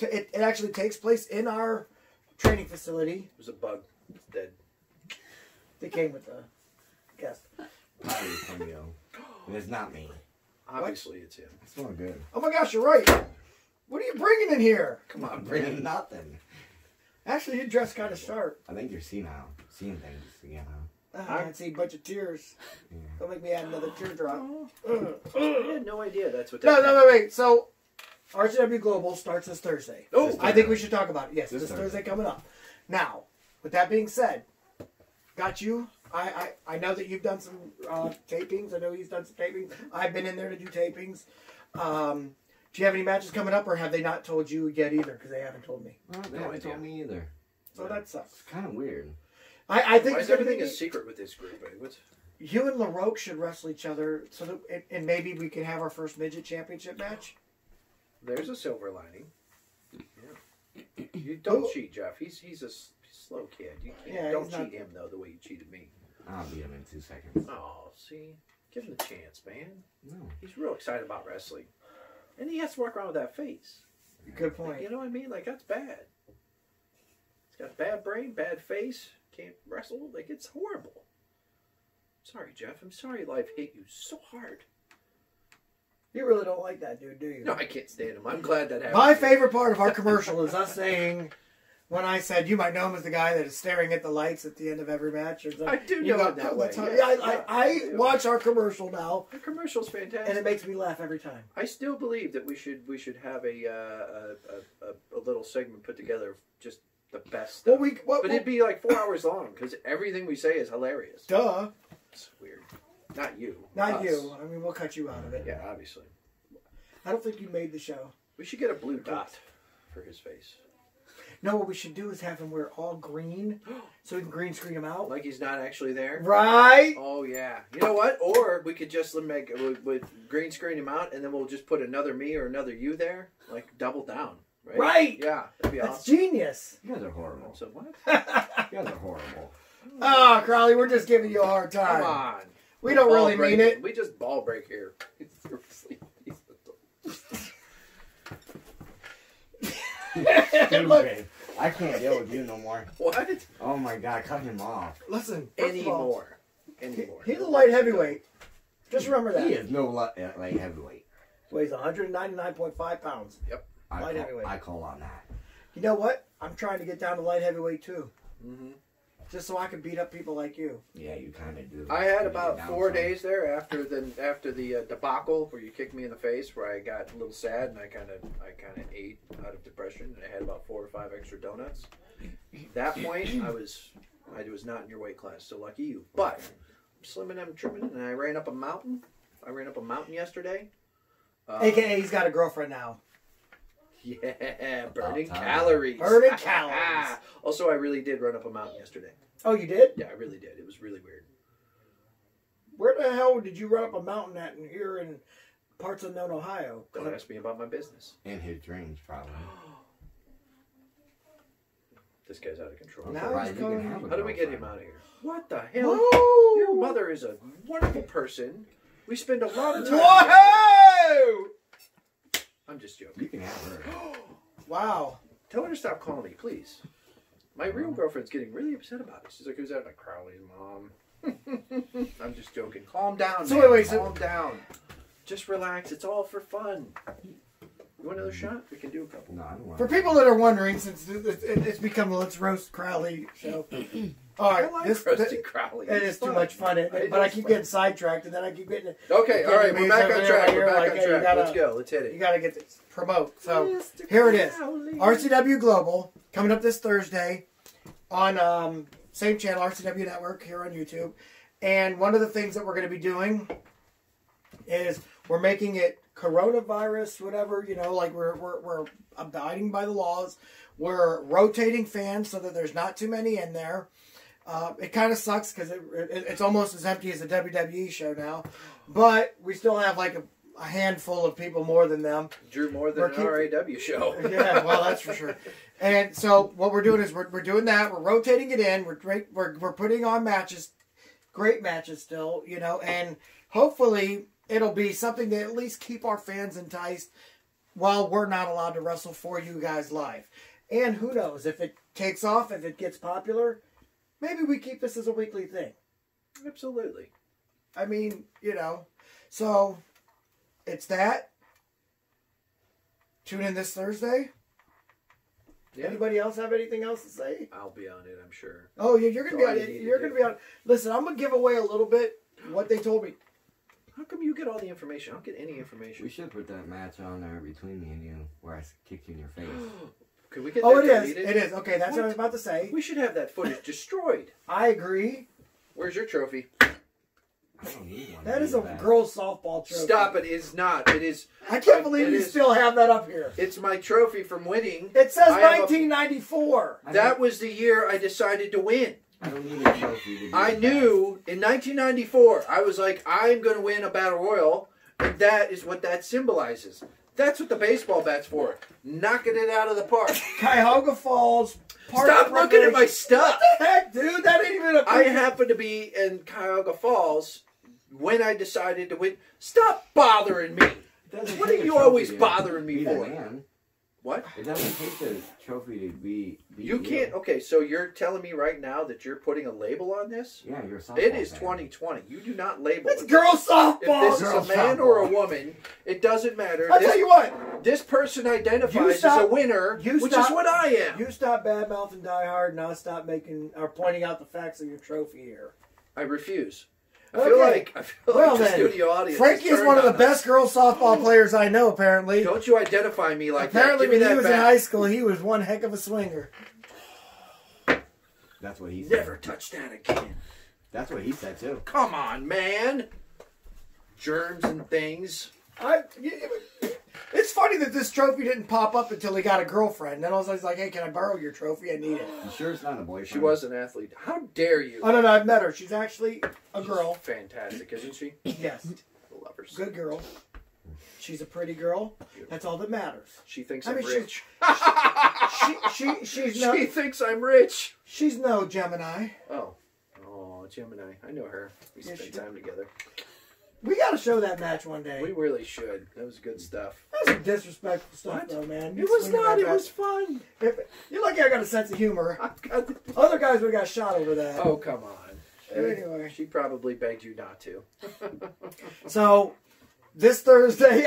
Speaker 2: it actually takes place in our training facility.
Speaker 3: There's a bug. It's dead.
Speaker 2: They came with the guest.
Speaker 7: Probably from you. And it's not me.
Speaker 3: Obviously, it's him.
Speaker 7: It's not good.
Speaker 2: Oh my gosh, you're right. What are you bringing in here?
Speaker 3: Come on,
Speaker 7: Bring
Speaker 3: bring it.
Speaker 7: nothing.
Speaker 2: Actually, you dress kind of sharp.
Speaker 7: I think you're senile. Seeing things,
Speaker 2: I can see a bunch of tears.
Speaker 7: Yeah.
Speaker 2: Don't make me add another teardrop.
Speaker 3: I had no idea that's what
Speaker 2: No,
Speaker 3: that
Speaker 2: wait. So, RCW Global starts this Thursday.
Speaker 3: Oh,
Speaker 2: I think we should talk about it. Yes,
Speaker 7: This
Speaker 2: this
Speaker 7: Thursday.
Speaker 2: Thursday coming up. Now, with that being said, got you. I know that you've done some tapings. I know he's done some tapings. I've been in there to do tapings. Do you have any matches coming up, or have they not told you yet either? Because they haven't told me.
Speaker 7: Well, they
Speaker 3: No
Speaker 7: haven't
Speaker 3: idea.
Speaker 7: told me either.
Speaker 2: So that sucks.
Speaker 7: It's kind of weird.
Speaker 2: I think
Speaker 3: Why
Speaker 2: it's
Speaker 3: is
Speaker 2: going to
Speaker 3: everything
Speaker 2: be.
Speaker 3: a secret with this group? What's
Speaker 2: You and LaRoque should wrestle each other, so that and maybe we can have our first midget championship match.
Speaker 3: There's a silver lining. Yeah. You don't cheat, Jeff. He's a slow kid. You can't.
Speaker 2: Yeah,
Speaker 3: don't
Speaker 2: he's not-
Speaker 3: cheat him though the way you cheated me.
Speaker 7: I'll beat him in 2 seconds.
Speaker 3: Oh, see, give him the chance, man.
Speaker 7: No.
Speaker 3: He's real excited about wrestling, and he has to walk around with that face.
Speaker 2: Good point.
Speaker 3: You know what I mean? Like that's bad. He's got bad brain, bad face. Can't wrestle. Like it's horrible. Sorry, Jeff. I'm sorry life hit you so hard.
Speaker 2: You really don't like that dude, do you?
Speaker 3: No, I can't stand him. I'm glad that happened.
Speaker 2: My favorite part of our commercial is us saying, when I said, you might know him as the guy that is staring at the lights at the end of every match. Or something.
Speaker 3: I do
Speaker 2: You
Speaker 3: know
Speaker 2: got-
Speaker 3: it that
Speaker 2: that's
Speaker 3: way,
Speaker 2: how-
Speaker 3: yeah.
Speaker 2: yeah, I watch our commercial now,
Speaker 3: The commercial's fantastic.
Speaker 2: and it makes me laugh every time.
Speaker 3: I still believe that we should have a little segment put together of just the best
Speaker 2: Well,
Speaker 3: stuff. But it'd be like 4 hours long because everything we say is hilarious.
Speaker 2: duh,
Speaker 3: It's weird. Not you.
Speaker 2: not
Speaker 3: us.
Speaker 2: you. I mean, we'll cut you out of it.
Speaker 3: Yeah, obviously.
Speaker 2: I don't think you made the show.
Speaker 3: We should get a blue dot for his face.
Speaker 2: No, what we should do is have him wear all green, so we can green screen him out.
Speaker 3: Like he's not actually there.
Speaker 2: Right?
Speaker 3: Oh yeah. You know what? Or we could just make with green screen him out, and then we'll just put another me or another you there, like double down. Right.
Speaker 2: Right.
Speaker 3: Yeah, that'd be
Speaker 2: That's
Speaker 3: awesome.
Speaker 2: genius.
Speaker 7: You guys are horrible.
Speaker 3: So what?
Speaker 7: You guys are horrible.
Speaker 2: Oh, Crowley, we're just giving you a hard time.
Speaker 3: Come on.
Speaker 2: We don't
Speaker 3: Ball
Speaker 2: really
Speaker 3: break
Speaker 2: mean it.
Speaker 3: We just ball break here. Seriously.
Speaker 7: Stupid. I can't deal with you no more.
Speaker 3: What?
Speaker 7: Oh my god, cut him off.
Speaker 2: Listen, first of all,
Speaker 3: Anymore.
Speaker 2: he's a light heavyweight. Just remember that.
Speaker 7: He is no light heavyweight.
Speaker 2: Weighs 199.5 pounds.
Speaker 7: I
Speaker 2: Light
Speaker 7: call,
Speaker 2: heavyweight.
Speaker 7: I call on that.
Speaker 2: You know what? I'm trying to get down to light heavyweight too.
Speaker 3: Mm-hmm.
Speaker 2: Just so I can beat up people like you.
Speaker 7: Yeah, you kind of do.
Speaker 3: I had
Speaker 7: You
Speaker 3: about
Speaker 7: get down
Speaker 3: 4
Speaker 7: some.
Speaker 3: days there after the debacle where you kicked me in the face, where I got a little sad and I kind of ate out of depression, and I had about 4 or 5 extra donuts. At that point, I was not in your weight class, so lucky you. But I'm slimming, I'm trimming, and I ran up a mountain. I ran up a mountain yesterday.
Speaker 2: AKA, he's got a girlfriend now.
Speaker 3: Yeah, burning
Speaker 7: About time.
Speaker 3: calories.
Speaker 2: Burning calories.
Speaker 3: Also, I really did run up a mountain yesterday.
Speaker 2: Oh, you did?
Speaker 3: Yeah, I really did. It was really weird.
Speaker 2: Where the hell did you run up a mountain at in here in parts unknown Ohio.
Speaker 3: Don't ask me about my business.
Speaker 4: And his dreams, probably.
Speaker 3: This guy's out of control.
Speaker 2: Now he's going.
Speaker 3: How do we get him out of here? What the hell?
Speaker 2: Whoa!
Speaker 3: Your mother is a wonderful person. We spend a lot of time.
Speaker 2: Whoa!
Speaker 3: I'm just joking.
Speaker 4: You can have her.
Speaker 2: Wow.
Speaker 3: Tell her to stop calling me, please. My real girlfriend's getting really upset about it. She's like, who's that? Like, Crowley's mom. I'm just joking. Calm down,
Speaker 2: So
Speaker 3: man.
Speaker 2: wait,
Speaker 3: Calm down. Just relax. It's all for fun. You want another shot? We can do a couple.
Speaker 4: No, I don't want
Speaker 2: For people that are wondering, since it's become a Let's Roast Crowley show. All right,
Speaker 3: I like roasting Crowley.
Speaker 2: It is too much fun, but I keep getting sidetracked, and then I keep getting.
Speaker 3: Okay, all right, we're back on track. We're back on
Speaker 2: Hey,
Speaker 3: track. Let's go. Let's hit
Speaker 2: You
Speaker 3: it.
Speaker 2: got to get this promote. So here it is. RCW Global coming up this Thursday on same channel, RCW Network, here on YouTube. And one of the things that we're going to be doing is we're making it coronavirus, whatever, you know, like we're abiding by the laws. We're rotating fans so that there's not too many in there. It kind of sucks because it's almost as empty as a WWE show now, but we still have like a handful of people more than them.
Speaker 3: Drew more than an RAW show.
Speaker 2: Yeah, well, that's for sure. And so what we're doing is we're doing that. We're rotating it in. We're putting on matches, great matches still, you know, and hopefully it'll be something to at least keep our fans enticed while we're not allowed to wrestle for you guys live. And who knows, if it takes off, if it gets popular, maybe we keep this as a weekly thing.
Speaker 3: Absolutely.
Speaker 2: I mean, you know, so it's that. Tune in this Thursday.
Speaker 3: Yeah.
Speaker 2: Anybody else have anything else to say?
Speaker 3: I'll be on it, I'm sure.
Speaker 2: Oh, yeah, you're gonna be
Speaker 3: That's
Speaker 2: on
Speaker 3: all you
Speaker 2: it.
Speaker 3: need
Speaker 2: You're
Speaker 3: to
Speaker 2: gonna
Speaker 3: do.
Speaker 2: be on. Listen, I'm gonna give away a little bit what they told me.
Speaker 3: How come you get all the information? I don't get any information.
Speaker 4: We should put that match on there between me and you, where I kicked you in your face.
Speaker 3: Could we get
Speaker 2: Oh,
Speaker 3: that
Speaker 2: it is.
Speaker 3: deleted?
Speaker 2: It is. Okay, that's what I was
Speaker 3: What?
Speaker 2: about to say.
Speaker 3: We should have that footage destroyed.
Speaker 2: I agree.
Speaker 3: Where's your trophy?
Speaker 4: I don't need one.
Speaker 2: That is a girls' softball trophy.
Speaker 3: Stop it. It's not. It is.
Speaker 2: I can't believe
Speaker 3: It
Speaker 2: you
Speaker 3: is.
Speaker 2: still have that up here.
Speaker 3: It's my trophy from winning.
Speaker 2: It says
Speaker 3: I have a-
Speaker 2: 1994.
Speaker 3: That was the year I decided to win.
Speaker 4: I don't need a trophy to do
Speaker 3: I
Speaker 4: that.
Speaker 3: knew in 1994, I was like, I'm going to win a battle royal, and that is what that symbolizes. That's what the baseball bat's for. Knocking it out of the park.
Speaker 2: Cuyahoga Falls. Park
Speaker 3: Stop
Speaker 2: and
Speaker 3: looking at my
Speaker 2: Recreation.
Speaker 3: stuff.
Speaker 2: What the heck, dude? That ain't even a
Speaker 3: I happen to be in Cuyahoga Falls when I decided to win. Stop bothering me.
Speaker 4: It doesn't
Speaker 3: What
Speaker 4: take
Speaker 3: are
Speaker 4: a
Speaker 3: you
Speaker 4: trophy
Speaker 3: always
Speaker 4: to
Speaker 3: bothering me
Speaker 4: beat a
Speaker 3: for?
Speaker 4: man.
Speaker 3: What?
Speaker 4: It doesn't take the trophy to be.
Speaker 3: You can't. Okay, so you're telling me right now that you're putting a label on this?
Speaker 4: Yeah, you're a softball
Speaker 3: It is
Speaker 4: fan.
Speaker 3: 2020. You do not label
Speaker 2: It's
Speaker 3: it.
Speaker 2: girls' softball.
Speaker 3: If this is
Speaker 2: Girls'
Speaker 3: a man
Speaker 2: softball.
Speaker 3: or a woman, it doesn't matter.
Speaker 2: I'll tell you what.
Speaker 3: This person
Speaker 2: You
Speaker 3: identifies
Speaker 2: stop-
Speaker 3: as a winner,
Speaker 2: you
Speaker 3: which
Speaker 2: stop-
Speaker 3: is what I am.
Speaker 2: You stop bad-mouthing Die Hard, and I'll stop making or pointing out the facts of your trophy here.
Speaker 3: I refuse. I
Speaker 2: Okay.
Speaker 3: feel like
Speaker 2: Well
Speaker 3: the
Speaker 2: then,
Speaker 3: studio audience.
Speaker 2: Frankie is
Speaker 3: turned
Speaker 2: one of the
Speaker 3: on us.
Speaker 2: best girls softball players I know, apparently.
Speaker 3: Don't you identify me like
Speaker 2: Apparently,
Speaker 3: that? Give me
Speaker 2: when he
Speaker 3: that
Speaker 2: was in
Speaker 3: back.
Speaker 2: high school, he was one heck of a swinger.
Speaker 4: That's what he said.
Speaker 3: Never touch that again.
Speaker 4: That's what he said too.
Speaker 3: Come on, man. Germs and things.
Speaker 2: It's funny that this trophy didn't pop up until he got a girlfriend. Then I was like, "Hey, can I borrow your trophy? I need it."
Speaker 4: You sure it's not a boyfriend?
Speaker 3: She was an athlete. How dare you?
Speaker 2: Oh no, I've met her. She's actually a girl.
Speaker 3: Fantastic, isn't she?
Speaker 2: Yes,
Speaker 3: Lovers.
Speaker 2: good girl. She's a pretty girl. That's all that matters.
Speaker 3: She thinks
Speaker 2: I
Speaker 3: I'm
Speaker 2: mean,
Speaker 3: rich.
Speaker 2: She's
Speaker 3: She thinks I'm rich.
Speaker 2: she's no Gemini.
Speaker 3: Oh, Gemini. I know her. We
Speaker 2: Yeah,
Speaker 3: spent
Speaker 2: she-
Speaker 3: time together.
Speaker 2: We got to show that match one day.
Speaker 3: We really should. That was good stuff.
Speaker 2: That was some disrespectful stuff,
Speaker 3: What?
Speaker 2: though, man.
Speaker 3: It was
Speaker 2: Swinging
Speaker 3: not.
Speaker 2: that
Speaker 3: It
Speaker 2: bat.
Speaker 3: was fun.
Speaker 2: You're lucky I got a sense of humor.
Speaker 3: I've got the-
Speaker 2: Other guys would have got shot over that.
Speaker 3: Oh, come on.
Speaker 2: Anyway.
Speaker 3: She probably begged you not to.
Speaker 2: So, this Thursday,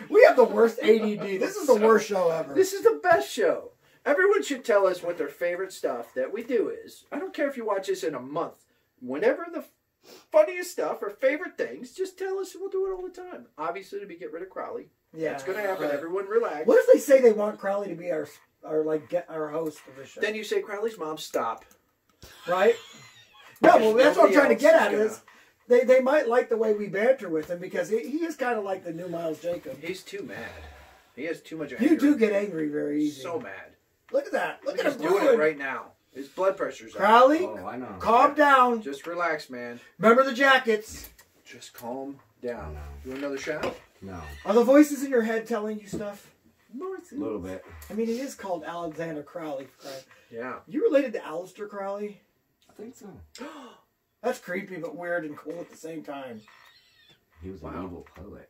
Speaker 2: we have the worst ADD. This is the worst show ever.
Speaker 3: This is the best show. Everyone should tell us what their favorite stuff that we do is. I don't care if you watch this in a month. Whenever the funniest stuff or favorite things, just tell us and we'll do it all the time. Obviously, to get rid of Crowley.
Speaker 2: Yeah,
Speaker 3: That's going to happen.
Speaker 2: right.
Speaker 3: Everyone relax.
Speaker 2: What if they say they want Crowley to be our host for this show?
Speaker 3: Then you say, Crowley's mom, stop.
Speaker 2: Right? No, well, that's what I'm trying to get at
Speaker 3: Nobody
Speaker 2: is they might like the way we banter with him because he is kind of like the new Miles Jacob.
Speaker 3: He's too mad. He has too much anger.
Speaker 2: You do get angry very easy.
Speaker 3: So mad.
Speaker 2: Look at that. Look at
Speaker 3: He's
Speaker 2: him
Speaker 3: doing
Speaker 2: brewing.
Speaker 3: it right now. His blood pressure's up.
Speaker 2: Crowley,
Speaker 4: Oh, I know.
Speaker 2: calm down.
Speaker 3: Just relax, man.
Speaker 2: Remember the jackets.
Speaker 3: Just calm down.
Speaker 4: I know.
Speaker 3: You want another shot?
Speaker 4: No.
Speaker 2: Are the voices in your head telling you stuff?
Speaker 4: A little bit.
Speaker 2: I mean, it is called Alexander Crowley.
Speaker 3: Yeah.
Speaker 2: You related to Aleister Crowley?
Speaker 4: I think so.
Speaker 2: That's creepy, but weird and cool at the same time.
Speaker 4: He was an evil poet.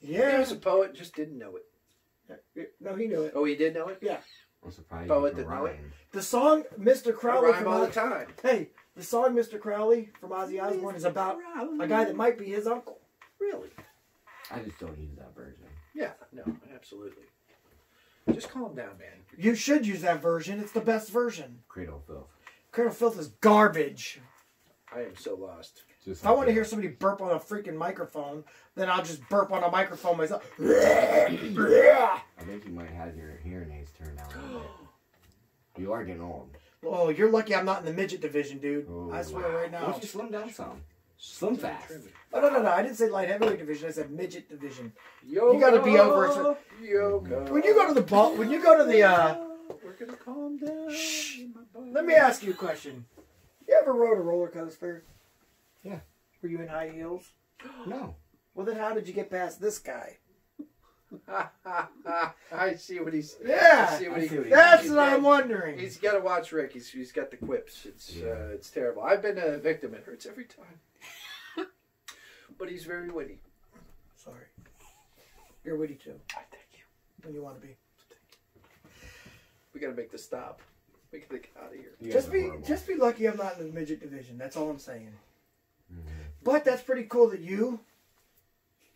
Speaker 2: Yeah.
Speaker 3: He was a poet, just didn't know it.
Speaker 2: No, he knew it.
Speaker 3: Oh, he did know it?
Speaker 2: Yeah.
Speaker 4: I'm surprised.
Speaker 3: Poet that know it.
Speaker 2: The song Mr. Crowley
Speaker 3: Rhyme all the time.
Speaker 2: Hey, the song Mr. Crowley from Ozzy Osbourne is about a guy that might be his uncle.
Speaker 3: Really?
Speaker 4: I just don't use that version.
Speaker 3: Yeah, no, absolutely. Just calm down, man.
Speaker 2: You should use that version. It's the best version.
Speaker 4: Cradle of Filth.
Speaker 2: Cradle of Filth is garbage.
Speaker 3: I am so lost.
Speaker 4: Just
Speaker 2: If I want to hear somebody burp on a freaking microphone, then I'll just burp on a microphone myself. I
Speaker 4: I think you might have your hearing aids turned down a little bit. You are getting old.
Speaker 2: Oh, you're lucky I'm not in the midget division, dude.
Speaker 4: Oh,
Speaker 2: I swear
Speaker 4: wow.
Speaker 2: right now.
Speaker 4: Why don't you slim down some? Slim fast.
Speaker 2: Oh, no. I didn't say light heavyweight division. I said midget division.
Speaker 3: Yoga,
Speaker 2: You got to be over it. So
Speaker 3: yoga.
Speaker 2: when you go to the ball, when you go to the,
Speaker 3: We're gonna calm down.
Speaker 2: shh.
Speaker 3: in my body.
Speaker 2: Let me ask you a question. You ever rode a roller coaster?
Speaker 4: Yeah.
Speaker 2: Were you in high heels?
Speaker 4: No.
Speaker 2: Well, then how did you get past this guy?
Speaker 3: I see what he's.
Speaker 2: Yeah.
Speaker 3: I see what
Speaker 4: I see what
Speaker 2: That's
Speaker 3: he's
Speaker 2: what I'm wondering.
Speaker 3: He's got to watch Rick. He's got the quips. It's terrible. I've been a victim. It hurts every time. But he's very witty.
Speaker 2: Sorry. You're witty too.
Speaker 3: I thank you.
Speaker 2: When you want to be.
Speaker 3: We got to make this stop. We got to get out of here.
Speaker 4: You guys are horrible.
Speaker 2: Just be lucky I'm not in the midget division. That's all I'm saying.
Speaker 4: Mhm.
Speaker 2: But that's pretty cool that you.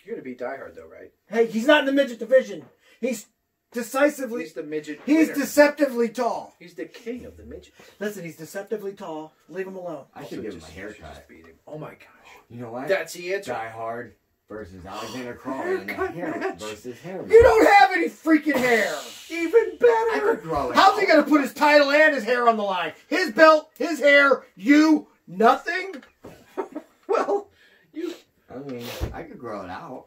Speaker 3: You're gonna be diehard though, right?
Speaker 2: Hey, he's not in the midget division. He's decisively.
Speaker 3: He's the midget.
Speaker 2: He's
Speaker 3: winner.
Speaker 2: deceptively tall.
Speaker 3: He's the king of the midgets.
Speaker 2: Listen, he's deceptively tall. Leave him alone.
Speaker 4: I should give him a
Speaker 3: Just
Speaker 4: haircut.
Speaker 3: beat him. Oh my gosh.
Speaker 4: You know what?
Speaker 3: That's the answer.
Speaker 4: Die Hard versus Alexander Crowley and
Speaker 3: Haircut
Speaker 4: hair
Speaker 3: match.
Speaker 4: versus hair.
Speaker 2: You don't have any freaking hair.
Speaker 3: Even
Speaker 4: I
Speaker 3: better.
Speaker 4: could grow it.
Speaker 2: How's he gonna put his title and his hair on the line? His belt, his hair, you, nothing?
Speaker 3: Well, you.
Speaker 4: I mean, I could grow it out.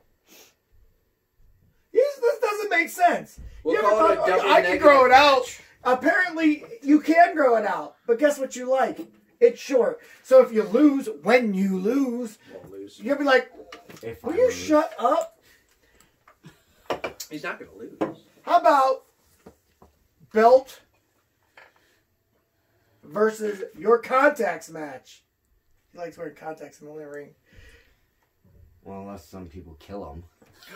Speaker 2: This doesn't make sense.
Speaker 3: We'll
Speaker 2: You ever
Speaker 3: call it a
Speaker 2: thought,
Speaker 3: double
Speaker 2: I can
Speaker 3: negative
Speaker 2: grow it out.
Speaker 3: match.
Speaker 2: Apparently, you can grow it out. But guess what you like? It's short. So if you lose, when you lose,
Speaker 3: Won't lose.
Speaker 2: you'll be like,
Speaker 4: If
Speaker 2: will
Speaker 4: I
Speaker 2: you
Speaker 4: lose.
Speaker 2: shut up?
Speaker 3: He's not gonna lose.
Speaker 2: How about belt versus your contacts match? He likes wearing contacts in the ring.
Speaker 4: Well, unless some people kill him.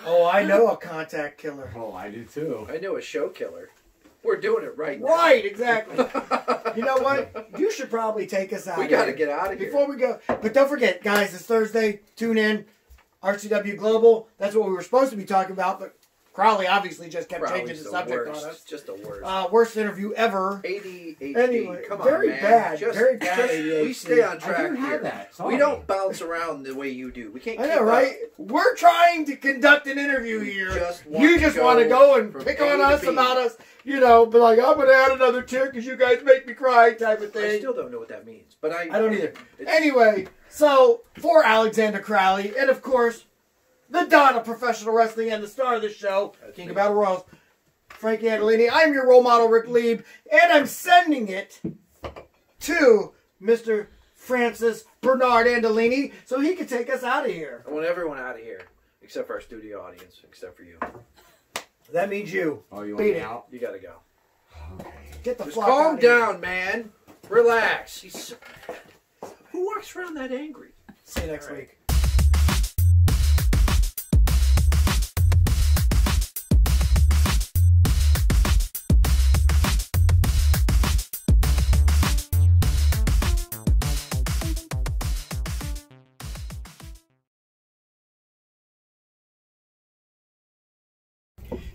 Speaker 2: Oh, I know a contact killer.
Speaker 4: Oh, I do too.
Speaker 3: I know a show killer. We're doing it right now.
Speaker 2: Right, exactly. You know what? You should probably take us out.
Speaker 3: We got to get out of here.
Speaker 2: Before we go. But don't forget, guys, it's Thursday. Tune in. RCW Global. That's what we were supposed to be talking about, but Crowley obviously just kept changing
Speaker 3: Crowley's
Speaker 2: the subject
Speaker 3: worst.
Speaker 2: on us.
Speaker 3: Just the worst.
Speaker 2: Worst interview ever.
Speaker 3: ADHD.
Speaker 2: Anyway,
Speaker 3: Come on,
Speaker 2: very
Speaker 3: man.
Speaker 2: bad.
Speaker 3: Just,
Speaker 2: Very bad
Speaker 3: just-
Speaker 2: ADHD.
Speaker 3: we stay on
Speaker 4: I
Speaker 3: track
Speaker 4: do have
Speaker 3: here.
Speaker 4: that.
Speaker 3: We don't bounce around the way you do. We can't
Speaker 2: I
Speaker 3: keep
Speaker 2: know,
Speaker 3: up.
Speaker 2: right? We're trying to conduct an interview
Speaker 3: We
Speaker 2: here.
Speaker 3: just want
Speaker 2: You
Speaker 3: to
Speaker 2: just
Speaker 3: go
Speaker 2: want to go and
Speaker 3: from
Speaker 2: pick
Speaker 3: A
Speaker 2: on
Speaker 3: to
Speaker 2: us
Speaker 3: B.
Speaker 2: about us, you know, but like, I'm going to add another tier because you guys make me cry type of
Speaker 3: I
Speaker 2: thing.
Speaker 3: still don't know what that means, but I
Speaker 2: don't either.
Speaker 3: It's-
Speaker 2: Anyway, so for Alexander Crowley, and of course, the Don of professional wrestling and the star of the show,
Speaker 3: That's
Speaker 2: King
Speaker 3: me.
Speaker 2: of Battle Royals, Frankie Andolini. I'm your role model, Ric Lieb, and I'm sending it to Mr. Francis Bernard Andolini so he can take us out of here.
Speaker 3: I want everyone out of here, except for our studio audience, except for you.
Speaker 2: That means you.
Speaker 4: Oh, you
Speaker 2: Beat
Speaker 4: want me
Speaker 2: it.
Speaker 4: out?
Speaker 3: You got to go.
Speaker 4: Okay.
Speaker 2: Get the
Speaker 3: Just
Speaker 2: fuck
Speaker 3: calm
Speaker 2: out of here.
Speaker 3: down, man. Relax. He's so mad. Who walks around that angry?
Speaker 2: See you next
Speaker 3: All right.
Speaker 2: week.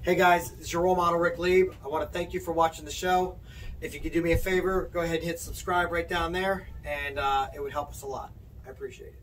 Speaker 2: Hey guys, it's your role model, Ric Lieb. I want to thank you for watching the show. If you could do me a favor, go ahead and hit subscribe right down there, and it would help us a lot. I appreciate it.